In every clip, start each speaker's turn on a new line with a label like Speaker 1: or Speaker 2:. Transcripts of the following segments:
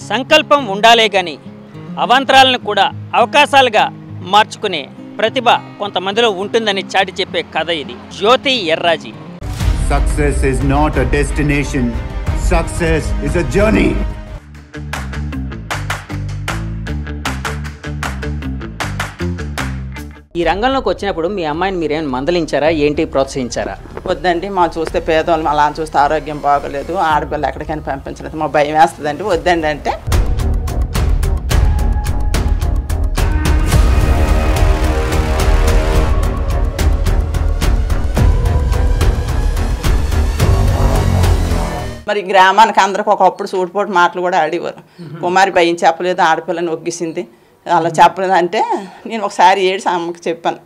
Speaker 1: సంకల్పం ఉండాలే గాని అవాంతరాలను కూడా అవకాశాలుగా మార్చుకునే ప్రతిభ కొంతమందిలో ఉంటుందని చాటి చెప్పే కథ ఇది. జ్యోతి Yarraji.
Speaker 2: Success is not a destination. Success is a journey.
Speaker 1: ఈ రంగంలోకి వచ్చినప్పుడు మీ అమ్మాయిని మీరేమైనా మందలించారా, ఏంటి ప్రోత్సహించారా?
Speaker 3: వద్దండి, మా చూస్తే పేదవాళ్ళం అలా చూస్తే ఆరోగ్యం బాగోలేదు, ఆడపిల్ల ఎక్కడికైనా పంపించలేదు, మా భయం వేస్తుందండి, వద్దండి అంటే మరి గ్రామానికి అందరికి ఒకప్పుడు సూటిపోటు మాటలు కూడా ఆడేవారు. కుమారి భయం చెప్పలేదు, ఆడపిల్లని ఒగ్గిసింది అలా చెప్పలేదు అంటే నేను ఒకసారి ఏడ్చి అమ్మకి చెప్పాను.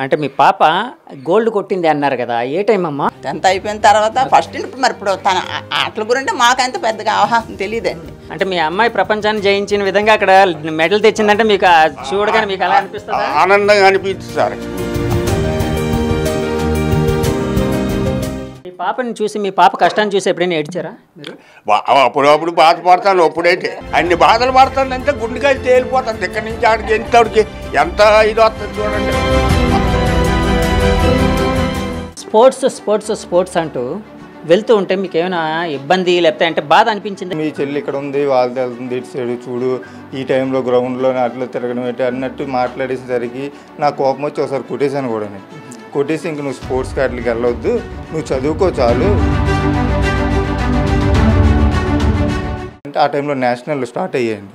Speaker 1: అంటే మీ పాప గోల్డ్ కొట్టింది అన్నారు కదా, ఏ టైం అమ్మా?
Speaker 3: 10th అయిపోయిన తర్వాత ఫస్ట్ మరి ఇప్పుడు తన ఆటల గురించి మాకంత పెద్దగా అవగాహన తెలియదండి.
Speaker 1: అంటే మీ అమ్మాయి ప్రపంచాన్ని జయించిన విధంగా అక్కడ మెడల్ తెచ్చిందంటే మీకు చూడగానే మీకు అలా అనిపిస్తుంది?
Speaker 4: ఆనందంగా అనిపిస్తుంది సార్.
Speaker 1: మీ పాపని చూసి, మీ పాప కష్టాన్ని చూసి ఎప్పుడైనా ఏడ్చారా మీరు?
Speaker 4: అప్పుడప్పుడు బాధపడతాను. అప్పుడైతే అన్ని బాధలు పడతానంటే గుండెకాయ తేలిపోతుంది. ఇక్కడి నుంచి ఆడికి ఎంతడికి ఎంత ఇది వస్తుంది చూడండి.
Speaker 1: స్పోర్ట్స్ స్పోర్ట్స్ స్పోర్ట్స్ అంటూ వెళ్తూ ఉంటే మీకు ఏమైనా ఇబ్బంది లేకపోతే అంటే బాధ అనిపించింది?
Speaker 5: మీ చెల్లి ఇక్కడ ఉంది, వాళ్ళు వెళ్తుంది, ఇటు సైడు చూడు, ఈ టైంలో గ్రౌండ్లో అట్లా తిరగడం ఏంటి అన్నట్టు మాట్లాడేసరికి నాకు కోపం వచ్చి ఒకసారి కొట్టేశాను కూడా. నేను కొట్టేసి ఇంక నువ్వు స్పోర్ట్స్ వాటికి వెళ్ళొద్దు, నువ్వు చదువుకో చాలు అంటే ఆ టైంలో నేషనల్ స్టార్ట్ అయ్యాయండి.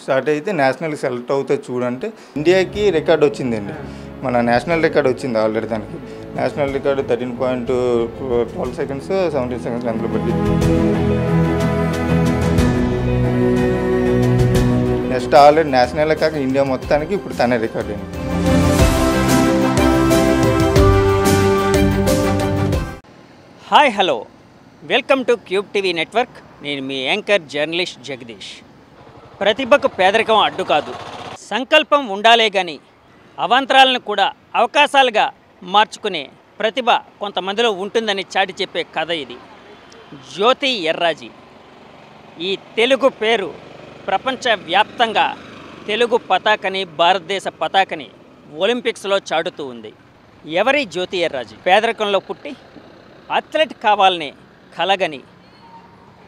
Speaker 5: స్టార్ట్ అయితే నేషనల్కి సెలెక్ట్ అవుతే చూడంటే ఇండియాకి రికార్డ్ వచ్చిందండి. మన నేషనల్ రికార్డ్ వచ్చింది ఆల్రెడీ. దానికి నేషనల్ రికార్డు 13.12 seconds 17 seconds అందులో పట్టింది. నెక్స్ట్ ఆల్రెడీ నేషనల్ కాక ఇండియా మొత్తానికి ఇప్పుడు తనే రికార్డ్ అయింది.
Speaker 1: Hi, hello, welcome to cube TV network. నేను మీ యాంకర్ జర్నలిస్ట్ జగదీష్. ప్రతిభకు పేదరికం అడ్డు కాదు, సంకల్పం ఉండాలే కానీ అవాంతరాలను కూడా అవకాశాలుగా మార్చుకునే ప్రతిభ కొంతమందిలో ఉంటుందని చాటి చెప్పే కథ ఇది. జ్యోతి ఎర్రాజీ. ఈ తెలుగు పేరు ప్రపంచవ్యాప్తంగా తెలుగు పతాకని, భారతదేశ పతాకని ఒలింపిక్స్లో చాటుతూ ఉంది. ఎవరి జ్యోతి ఎర్రాజీ? పేదరికంలో పుట్టి అథ్లెట్ కావాలని కలగని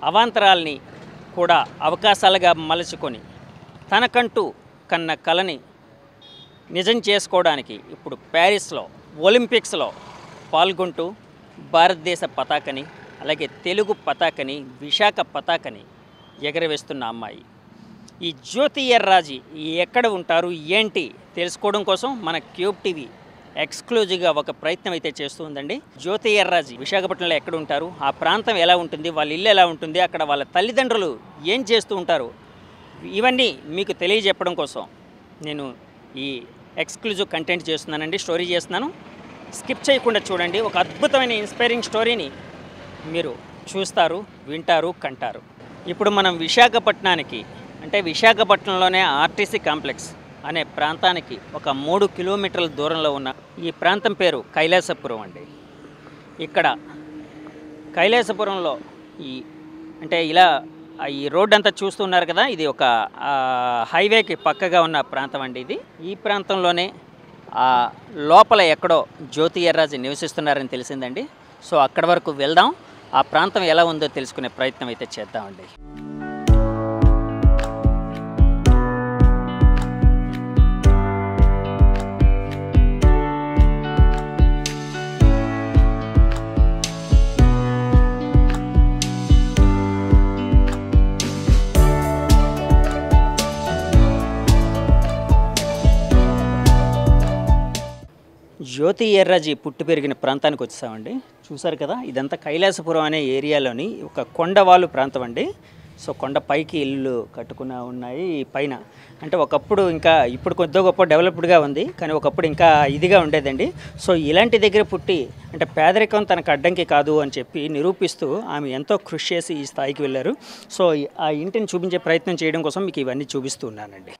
Speaker 1: అవాంతరాల్ని కూడా అవకాశాలుగా మలుచుకొని తనకంటూ కన్న కలని నిజం చేసుకోవడానికి ఇప్పుడు ప్యారిస్లో ఒలింపిక్స్లో పాల్గొంటూ భారతదేశ పతాకని, అలాగే తెలుగు పతాకని, విశాఖ పతాకని ఎగరవేస్తున్న అమ్మాయి ఈ జ్యోతి ఎర్రాజీ. ఎక్కడ ఉంటారు, ఏంటి తెలుసుకోవడం కోసం మన క్యూబ్ టీవీ ఎక్స్క్లూజివ్గా ఒక ప్రయత్నం అయితే చేస్తూ ఉందండి. జ్యోతి ఎర్రాజీ విశాఖపట్నంలో ఎక్కడ ఉంటారు, ఆ ప్రాంతం ఎలా ఉంటుంది, వాళ్ళ ఇల్లు ఎలా ఉంటుంది, అక్కడ వాళ్ళ తల్లిదండ్రులు ఏం చేస్తూ ఉంటారు, ఇవన్నీ మీకు తెలియజెప్పడం కోసం నేను ఈ ఎక్స్క్లూజివ్ కంటెంట్ చేస్తున్నానండి, స్టోరీ చేస్తున్నాను. స్కిప్ చేయకుండా చూడండి. ఒక అద్భుతమైన ఇన్స్పైరింగ్ స్టోరీని మీరు చూస్తారు, వింటారు, కంటారు. ఇప్పుడు మనం విశాఖపట్నానికి, అంటే విశాఖపట్నంలోనే ఆర్టీసీ కాంప్లెక్స్ అనే ప్రాంతానికి ఒక 3 కిలోమీటర్ల దూరంలో ఉన్న ఈ ప్రాంతం పేరు కైలాసపురం అండి. ఇక్కడ కైలాసపురంలో అంటే ఇలా ఈ రోడ్ అంతా చూస్తున్నారు కదా, ఇది ఒక హైవేకి పక్కగా ఉన్న ప్రాంతం అండి ఇది. ఈ ప్రాంతంలోనే లోపల ఎక్కడో జ్యోతి ఎర్రాజీ నివసిస్తున్నారని తెలిసిందండి. సో అక్కడి వరకు వెళ్దాం, ఆ ప్రాంతం ఎలా ఉందో తెలుసుకునే ప్రయత్నం అయితే చేద్దామండి. జ్యోతి ఎర్రాజీ పుట్టి పెరిగిన ప్రాంతానికి వచ్చామండి. చూసారు కదా, ఇదంతా కైలాసపురం అనే ఏరియాలోని ఒక కొండవాళ్ళు ప్రాంతం అండి. సో కొండ పైకి ఇల్లు కట్టుకున్న ఉన్నాయి పైన. అంటే ఒకప్పుడు, ఇంకా ఇప్పుడు కొద్దిగా గొప్ప డెవలప్డ్గా ఉంది, కానీ ఒకప్పుడు ఇంకా ఇదిగా ఉండేదండి. సో ఇలాంటి దగ్గర పుట్టి అంటే పేదరికం తనకు అడ్డంకి కాదు అని చెప్పి నిరూపిస్తూ ఆమె ఎంతో కృషి చేసి ఈ స్థాయికి వెళ్ళారు. సో ఆ ఇంటిని చూపించే ప్రయత్నం చేయడం కోసం మీకు ఇవన్నీ చూపిస్తూ ఉన్నానండి.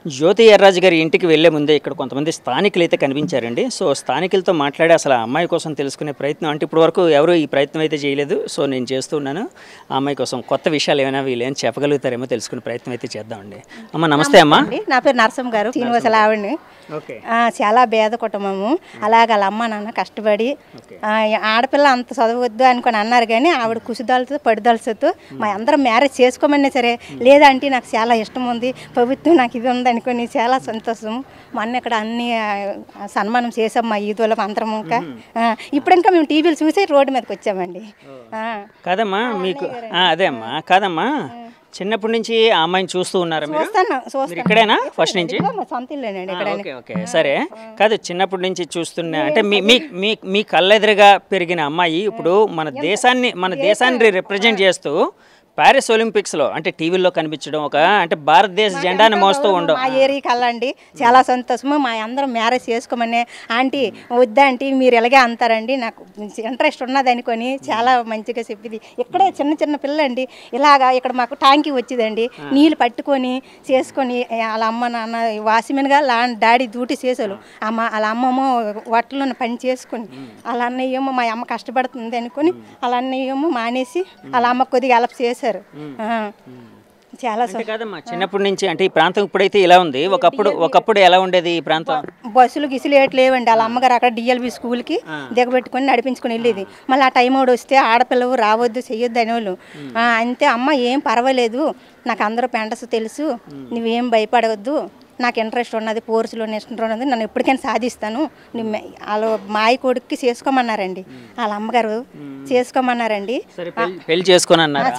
Speaker 1: జ్యోతి ఎర్రాజు గారి ఇంటికి వెళ్లే ముందే ఇక్కడ కొంతమంది స్థానికులు అయితే కనిపించారండి. సో స్థానికులతో మాట్లాడి అసలు ఆ అమ్మాయి కోసం తెలుసుకునే ప్రయత్నం, అంటే ఇప్పటి వరకు ఎవరు ఈ ప్రయత్నం అయితే చేయలేదు. సో నేను చేస్తున్నాను. ఆ అమ్మాయి కోసం కొత్త విషయాలు ఏమైనా వీళ్ళు ఏం చెప్పగలుగుతారేమో తెలుసుకునే ప్రయత్నం అయితే చేద్దామండి. అమ్మ నమస్తే అమ్మ.
Speaker 6: నా పేరు నరసమ్మ గారు, శ్రీనివాస ఆవిడని. చాలా పేద కుటుంబము. అలాగ వాళ్ళ అమ్మ నాన్న కష్టపడి ఆడపిల్ల అంత చదవద్దు అనుకొని అన్నారు, కానీ ఆవిడ కుసుదాలతో పడుదలతో మా అందరం మ్యారేజ్ చేసుకోమన్నా సరే లేదంటే నాకు చాలా ఇష్టం ఉంది, ప్రభుత్వం నాకు ఇది ఉంది అనుకొని చాలా సంతోషం. మొన్న ఇక్కడ అన్ని సన్మానం చేసాం మా ఈదులకు అందరం. ఇప్పుడు ఇంకా మేము టీవీలు చూసి రోడ్డు మీదకి వచ్చామండి.
Speaker 1: కాదమ్మా మీకు అదే అమ్మా, కాదమ్మా చిన్నప్పటి నుంచి ఆ అమ్మాయిని చూస్తూ ఉన్నారా మీరు? ఇక్కడేనా ఫస్ట్ నుంచి?
Speaker 6: సొంత ఇల్లేనండి.
Speaker 1: ఓకే ఓకే సరే. కాదు చిన్నప్పటి నుంచి చూస్తున్నా అంటే మీ కళ్ళెదురుగా పెరిగిన అమ్మాయి ఇప్పుడు మన దేశాన్ని రిప్రజెంట్ చేస్తూ ప్యారిస్ ఒలింపిక్స్లో అంటే టీవీల్లో కనిపించడం, ఒక అంటే భారతదేశ జెండాను మోస్తూ ఉండడం
Speaker 6: మా ఏరియా కల్లండి చాలా సంతోషము. మా అందరం మ్యారేజ్ చేసుకోమని ఆంటీ వద్దా ఆంటీ మీరు ఎలాగే అంటారండి, నాకు ఇంట్రెస్ట్ ఉన్నది అనుకొని చాలా మంచిగా చెప్పింది. ఇక్కడే చిన్న చిన్న పిల్లండి ఇలాగా ఇక్కడ మాకు ట్యాంకీ వచ్చిందండి, నీళ్ళు పట్టుకొని చేసుకొని వాళ్ళ అమ్మ నాన్న వాసిమెన్గా డాడీ డ్యూటీ చేసారు. వాళ్ళ అమ్మమ్మ వట్టలో పని చేసుకొని వాళ్ళ అన్నయ్యేమో మా అమ్మ కష్టపడుతుంది అనుకొని వాళ్ళ అన్నయ్యేమో మానేసి వాళ్ళ అమ్మ కొద్దిగా హెల్ప్ చేశారు. చాలా
Speaker 1: కాదమ్మా చిన్నప్పటి నుంచి అంటే ఈ ప్రాంతం ఇప్పుడైతే ఇలా ఉంది, ఒకప్పుడు ఎలా ఉండేది ఈ ప్రాంతం?
Speaker 6: బస్సులు గిసులు ఏట్లేవండి. వాళ్ళ అమ్మగారు అక్కడ డిఎల్బి స్కూల్కి దిగబెట్టుకొని నడిపించుకొని వెళ్ళేది. మళ్ళీ ఆ టైం ఒకటి వస్తే ఆడపిల్లవు రావద్దు చెయ్యొద్దు అనేవాళ్ళు. అంతే అమ్మ ఏం పర్వాలేదు, నాకు అందరూ పెంటస్ తెలుసు, నువ్వేం భయపడవద్దు, నాకు ఇంట్రెస్ట్ ఉన్నది, కోర్సులో ఇంట్రెస్ట్ ఉన్నది, నన్ను ఎప్పటికైనా సాధిస్తాను. వాళ్ళు మాయ కొడుక్కి చేసుకోమన్నారండి, వాళ్ళ అమ్మగారు చేసుకోమన్నారండి.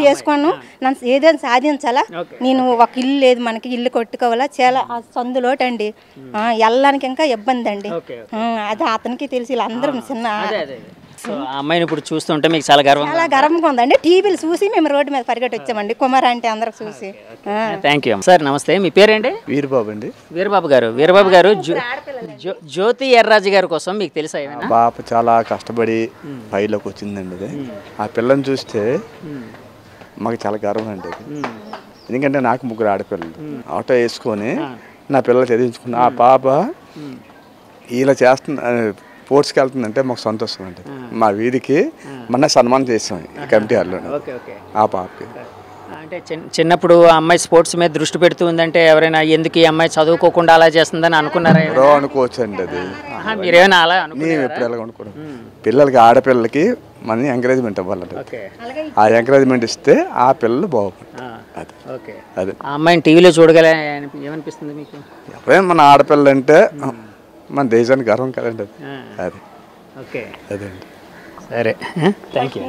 Speaker 6: చేసుకోను, నన్ను ఏదైనా సాధించాలా, నేను ఒక ఇల్లు లేదు మనకి, ఇల్లు కొట్టుకోవాలా, చాలా సందులోటండి వెళ్ళడానికి ఇంకా ఇబ్బంది అండి. అది అతనికి తెలిసి వీళ్ళందరూ చిన్న
Speaker 1: అమ్మాయిని ఇప్పుడు చూస్తుంటే మీకు చాలా
Speaker 6: గర్వంగా ఉందండి. టీవీలు చూసి మేము రోడ్డు మీద పరిగెట్టి వచ్చామండి, కుమార్ అంటే అందరికి చూసి.
Speaker 1: Thank you sir. నమస్తే, మీ పేరేంటి?
Speaker 7: వీరబాబు అండి.
Speaker 1: వీరబాబు గారు జ్యోతి ఎర్రాజు గారి కోసం మీకు తెలుసా?
Speaker 7: పాప చాలా కష్టపడి పైలోకి వచ్చిందండి. అది ఆ పిల్లని చూస్తే మాకు చాలా గర్వం అండి. ఎందుకంటే నాకు 3 ఆడపిల్లలు, ఆటో వేసుకొని నా పిల్లలు చదివించుకున్న ఆ పాప ఇలా చేస్తున్న స్పోర్ట్స్కి వెళ్తుందంటే మాకు సంతోషం అండి. మా వీధికి మొన్న సన్మానం చేసాం ఈ కమిటీ హాల్లో ఆ పాపకి.
Speaker 1: అంటే చిన్నప్పుడు ఆ అమ్మాయి స్పోర్ట్స్ మీద దృష్టి పెడుతుందంటే ఎవరైనా ఎందుకు ఈ అమ్మాయి చదువుకోకుండా అలా చేస్తుందని అనుకున్నారా?
Speaker 7: అనుకోవచ్చు అండి. అది
Speaker 1: మీరేమైనా అలా
Speaker 7: మేము ఎప్పుడు ఎలా అనుకోవడం, పిల్లలకి ఆడపిల్లలకి మనం ఎంకరేజ్మెంట్ ఇవ్వాలండి. ఆ ఎంకరేజ్మెంట్ ఇస్తే ఆ పిల్లలు బాగుపడతారు. అది
Speaker 1: ఆ అమ్మాయిని టీవీలో చూడగల ఏమనిపిస్తుంది మీకు?
Speaker 7: ఎప్పుడైనా మన ఆడపిల్లలు అంటే మన దేశానికి గర్వం కదండి. అది
Speaker 1: ఓకే
Speaker 7: అదే అండి.
Speaker 1: సరే, థ్యాంక్ యూ.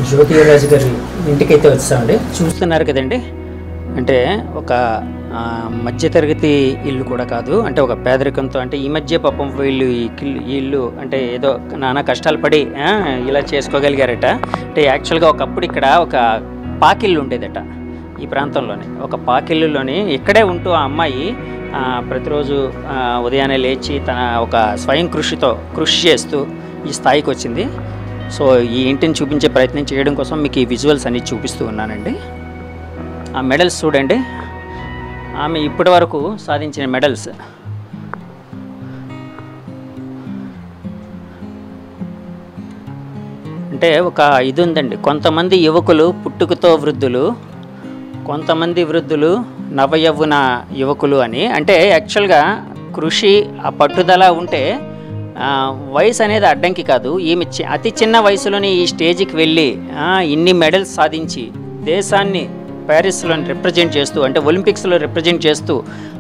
Speaker 1: జ్యోతి రాజు గారి ఇంటికైతే వచ్చామండి. చూస్తున్నారు కదండి, అంటే ఒక మధ్యతరగతి ఇల్లు కూడా కాదు, అంటే ఒక పేదరికంతో, అంటే ఈ మధ్య పాపం వీళ్ళు ఈ ఇల్లు అంటే ఏదో నానా కష్టాలు పడి ఇలా చేసుకోగలిగారట. అంటే యాక్చువల్గా ఒకప్పుడు ఇక్కడ ఒక పాకిల్లు ఉండేదట ఈ ప్రాంతంలోనే. ఒక పాకిల్లులోని ఇక్కడే ఉంటూ ఆ అమ్మాయి ప్రతిరోజు ఉదయాన్నే లేచి తన ఒక స్వయం కృషి చేస్తూ ఈ స్థాయికి వచ్చింది. సో ఈ ఇంటిని చూపించే ప్రయత్నం చేయడం కోసం మీకు ఈ విజువల్స్ అన్ని చూపిస్తూ ఉన్నానండి. ఆ మెడల్స్ చూడండి, ఆమె ఇప్పటి వరకు సాధించిన మెడల్స్. అంటే ఒక ఇది ఉందండి, కొంతమంది యువకులు పుట్టుకతో వృద్ధులు, కొంతమంది వృద్ధులు నవయవ్వన యువకులు అని. అంటే యాక్చువల్గా కృషి ఆ పట్టుదల ఉంటే వయసు అనేది అడ్డంకి కాదు. ఈమె అతి చిన్న వయసులోనే ఈ స్టేజ్కి వెళ్ళి ఇన్ని మెడల్స్ సాధించి దేశాన్ని ప్యారిస్లో రిప్రజెంట్ చేస్తూ, అంటే ఒలింపిక్స్లో రిప్రజెంట్ చేస్తూ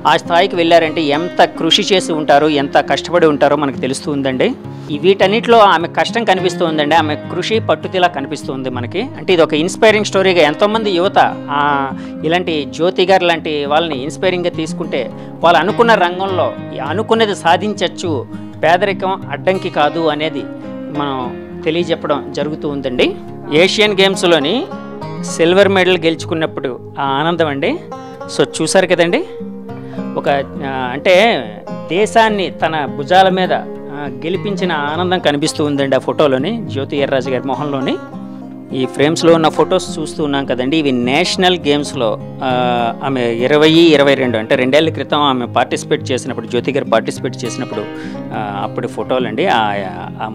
Speaker 1: ఆ స్థాయికి వెళ్ళారంటే ఎంత కృషి చేసి ఉంటారో, ఎంత కష్టపడి ఉంటారో మనకు తెలుస్తూ ఉందండి. వీటన్నిటిలో ఆమె కష్టం కనిపిస్తూ ఉందండి, ఆమె కృషి పట్టుదల కనిపిస్తుంది మనకి. అంటే ఇది ఒక ఇన్స్పైరింగ్ స్టోరీగా ఎంతోమంది యువత ఇలాంటి జ్యోతి గారు లాంటి వాళ్ళని ఇన్స్పైరింగ్గా తీసుకుంటే వాళ్ళు అనుకున్న రంగంలో అనుకున్నది సాధించవచ్చు, పేదరికం అడ్డంకి కాదు అనేది మనం తెలియజెప్పడం జరుగుతూ ఉందండి. ఏషియన్ గేమ్స్లోని సిల్వర్ మెడల్ గెలుచుకున్నప్పుడు ఆ ఆనందం అండి. సో చూసారు కదండి, ఒక అంటే దేశాన్ని తన భుజాల మీద గెలిపించిన ఆనందం కనిపిస్తూ ఉందండి ఆ ఫోటోలోని, జ్యోతి ఎర్రాజు గారి మొహంలోని. ఈ ఫ్రేమ్స్లో ఉన్న ఫొటోస్ చూస్తూ ఉన్నాం కదండి, ఇవి నేషనల్ గేమ్స్లో ఆమె 2022 అంటే 2 ఏళ్ల క్రితం ఆమె పార్టిసిపేట్ చేసినప్పుడు, జ్యోతి గారు పార్టిసిపేట్ చేసినప్పుడు అప్పుడు ఫోటోలు అండి.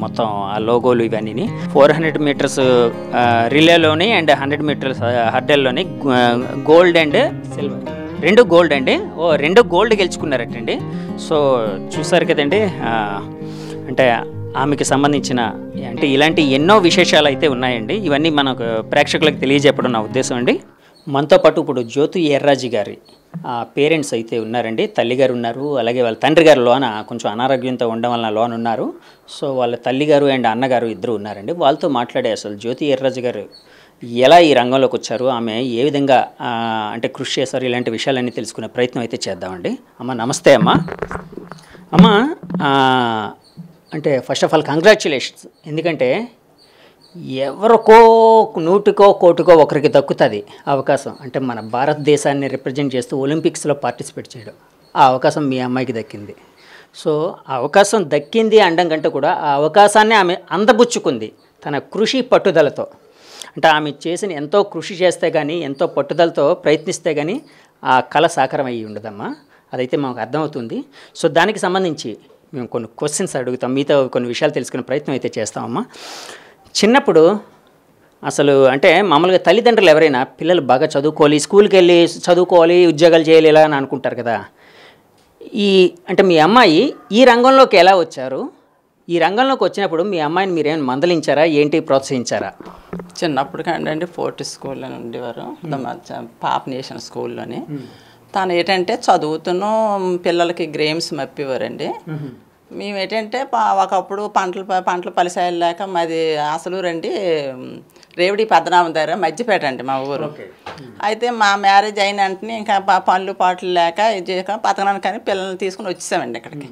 Speaker 1: మొత్తం ఆ లోగోలు ఇవన్నీ 400 మీటర్స్ రిలేలోని అండ్ 100 మీటర్స్ హర్డల్లోని గోల్డ్ అండ్ సిల్వర్ 2 గోల్డ్ అండి. 2 గోల్డ్ గెలుచుకున్నారటండి. సో చూసారు కదండి, అంటే ఆమెకి సంబంధించిన అంటే ఇలాంటి ఎన్నో విశేషాలు అయితే ఉన్నాయండి. ఇవన్నీ మనకు ప్రేక్షకులకు తెలియజెప్పడం నా ఉద్దేశం అండి. మనతో పాటు ఇప్పుడు జ్యోతి ఎర్రాజు గారి పేరెంట్స్ అయితే ఉన్నారండి. తల్లిగారు ఉన్నారు, అలాగే వాళ్ళ తండ్రి గారు లోన కొంచెం అనారోగ్యంతో ఉండడం వలన లోన్ ఉన్నారు. సో వాళ్ళ తల్లిగారు అండ్ అన్నగారు ఇద్దరు ఉన్నారండి. వాళ్ళతో మాట్లాడే అసలు జ్యోతి ఎర్రాజు గారు ఎలా ఈ రంగంలోకి వచ్చారు, ఆమె ఏ విధంగా అంటే కృషి చేశారు, ఇలాంటి విషయాలన్నీ తెలుసుకునే ప్రయత్నం అయితే చేద్దామండి. అమ్మ నమస్తే అమ్మ. అమ్మ అంటే ఫస్ట్ ఆఫ్ ఆల్ కంగ్రాచ్యులేషన్స్. ఎందుకంటే ఎవరికో 100కో 1 ఒకరికి దక్కుతుంది అవకాశం. అంటే మన భారతదేశాన్ని రిప్రజెంట్ చేస్తూ ఒలింపిక్స్లో పార్టిసిపేట్ చేయడం, ఆ అవకాశం మీ అమ్మాయికి దక్కింది. సో ఆ అవకాశం దక్కింది అనడం కంటే కూడా ఆ అవకాశాన్ని ఆమె అందబుచ్చుకుంది తన కృషి పట్టుదలతో. అంటే ఆమె చేసిన ఎంతో కృషి చేస్తే కానీ, ఎంతో పట్టుదలతో ప్రయత్నిస్తే కానీ ఆ కళ సాకారం అయ్యి ఉండదమ్మా. అదైతే మాకు అర్థమవుతుంది. సో దానికి సంబంధించి మేము కొన్ని క్వశ్చన్స్ అడుగుతాం, మీతో కొన్ని విషయాలు తెలుసుకునే ప్రయత్నం అయితే చేస్తామమ్మా. చిన్నప్పుడు అసలు అంటే మామూలుగా తల్లిదండ్రులు ఎవరైనా పిల్లలు బాగా చదువుకోవాలి, స్కూల్కి వెళ్ళి చదువుకోవాలి, ఉద్యోగాలు చేయాలి ఇలా అని అనుకుంటారు కదా. అంటే మీ అమ్మాయి ఈ రంగంలోకి ఎలా వచ్చారు? ఈ రంగంలోకి వచ్చినప్పుడు మీ అమ్మాయిని మీరేమైనా మందలించారా, ఏంటి ప్రోత్సహించారా?
Speaker 3: చిన్నప్పుడు కండి ఫోర్ట్ స్కూల్లో ఉండేవారు, పాప నేషన్ స్కూల్లోని. తను ఏంటంటే చదువుతున్న పిల్లలకి గేమ్స్ మప్పేవారండి. మేము ఏంటంటే ఒకప్పుడు పంటలు ఫలిసాయాలు లేక మాది అసలు రండి రేవడి పద్మనాభం దగ్గర మధ్యపేట అండి మా ఊరు. అయితే మా మ్యారేజ్ అయిన వెంటనే ఇంకా పనులు పాటలు లేక ఇది పతనాన్ని కానీ పిల్లల్ని తీసుకుని వచ్చేసామండి ఇక్కడికి.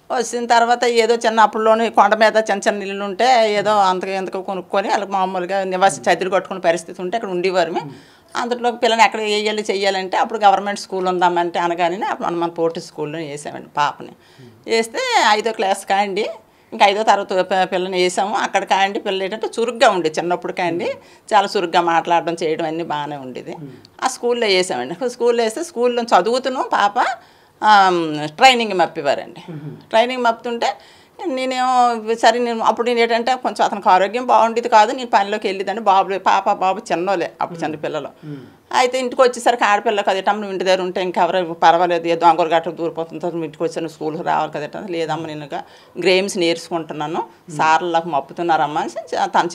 Speaker 3: వచ్చిన తర్వాత ఏదో చిన్న అప్పుల్లోని కొండ మీద చిన్న ఇల్లు ఉంటే ఏదో అంతకు కొనుక్కొని వాళ్ళకి మామూలుగా నివాసి చదిరి కొట్టుకునే పరిస్థితి ఉంటే అక్కడ ఉండేవారు. అందులో పిల్లల్ని ఎక్కడ వేయాలి చెయ్యాలంటే అప్పుడు గవర్నమెంట్ స్కూల్ ఉందామంటే అనగానే అప్పుడు మన పోటీ స్కూల్లో వేసామండి పాపని. వేస్తే 5వ క్లాస్ కాండి, ఇంకా 5వ తరగతి పిల్లని వేసాము. అక్కడ కాండి పిల్లలు ఏంటంటే చురుగ్గా ఉండేది, చిన్నప్పుడు కాండి చాలా చురుగ్గా మాట్లాడడం చేయడం అన్నీ బాగానే ఉండేది. ఆ స్కూల్లో వేసామండి. స్కూల్లో వేస్తే స్కూల్లో చదువుతున్నాం పాప ట్రైనింగ్ మప్పేవారండి. ట్రైనింగ్ మప్పుతుంటే నేనేమో సరే అప్పుడు నేను ఏంటంటే కొంచెం అతనికి ఆరోగ్యం బాగుండేది కాదు, నేను పనిలోకి వెళ్ళేదండి. బాబు చిన్నోలే అప్పుడు చిన్న పిల్లలు. అయితే ఇంటికి వచ్చేసరికి ఆడపిల్ల కదటమ్మ నువ్వు ఇంటి దగ్గర ఉంటే ఇంకెవరు పర్వాలేదు, ఏ దొంగలు గట్ట దూరిపోతుందో ఇంటికి వచ్చి నువ్వు స్కూల్కి రావాలి కదట. లేదమ్మా నేను గేమ్స్ నేర్చుకుంటున్నాను, సార్లు నాకు మప్పుతున్నారమ్మా అని తను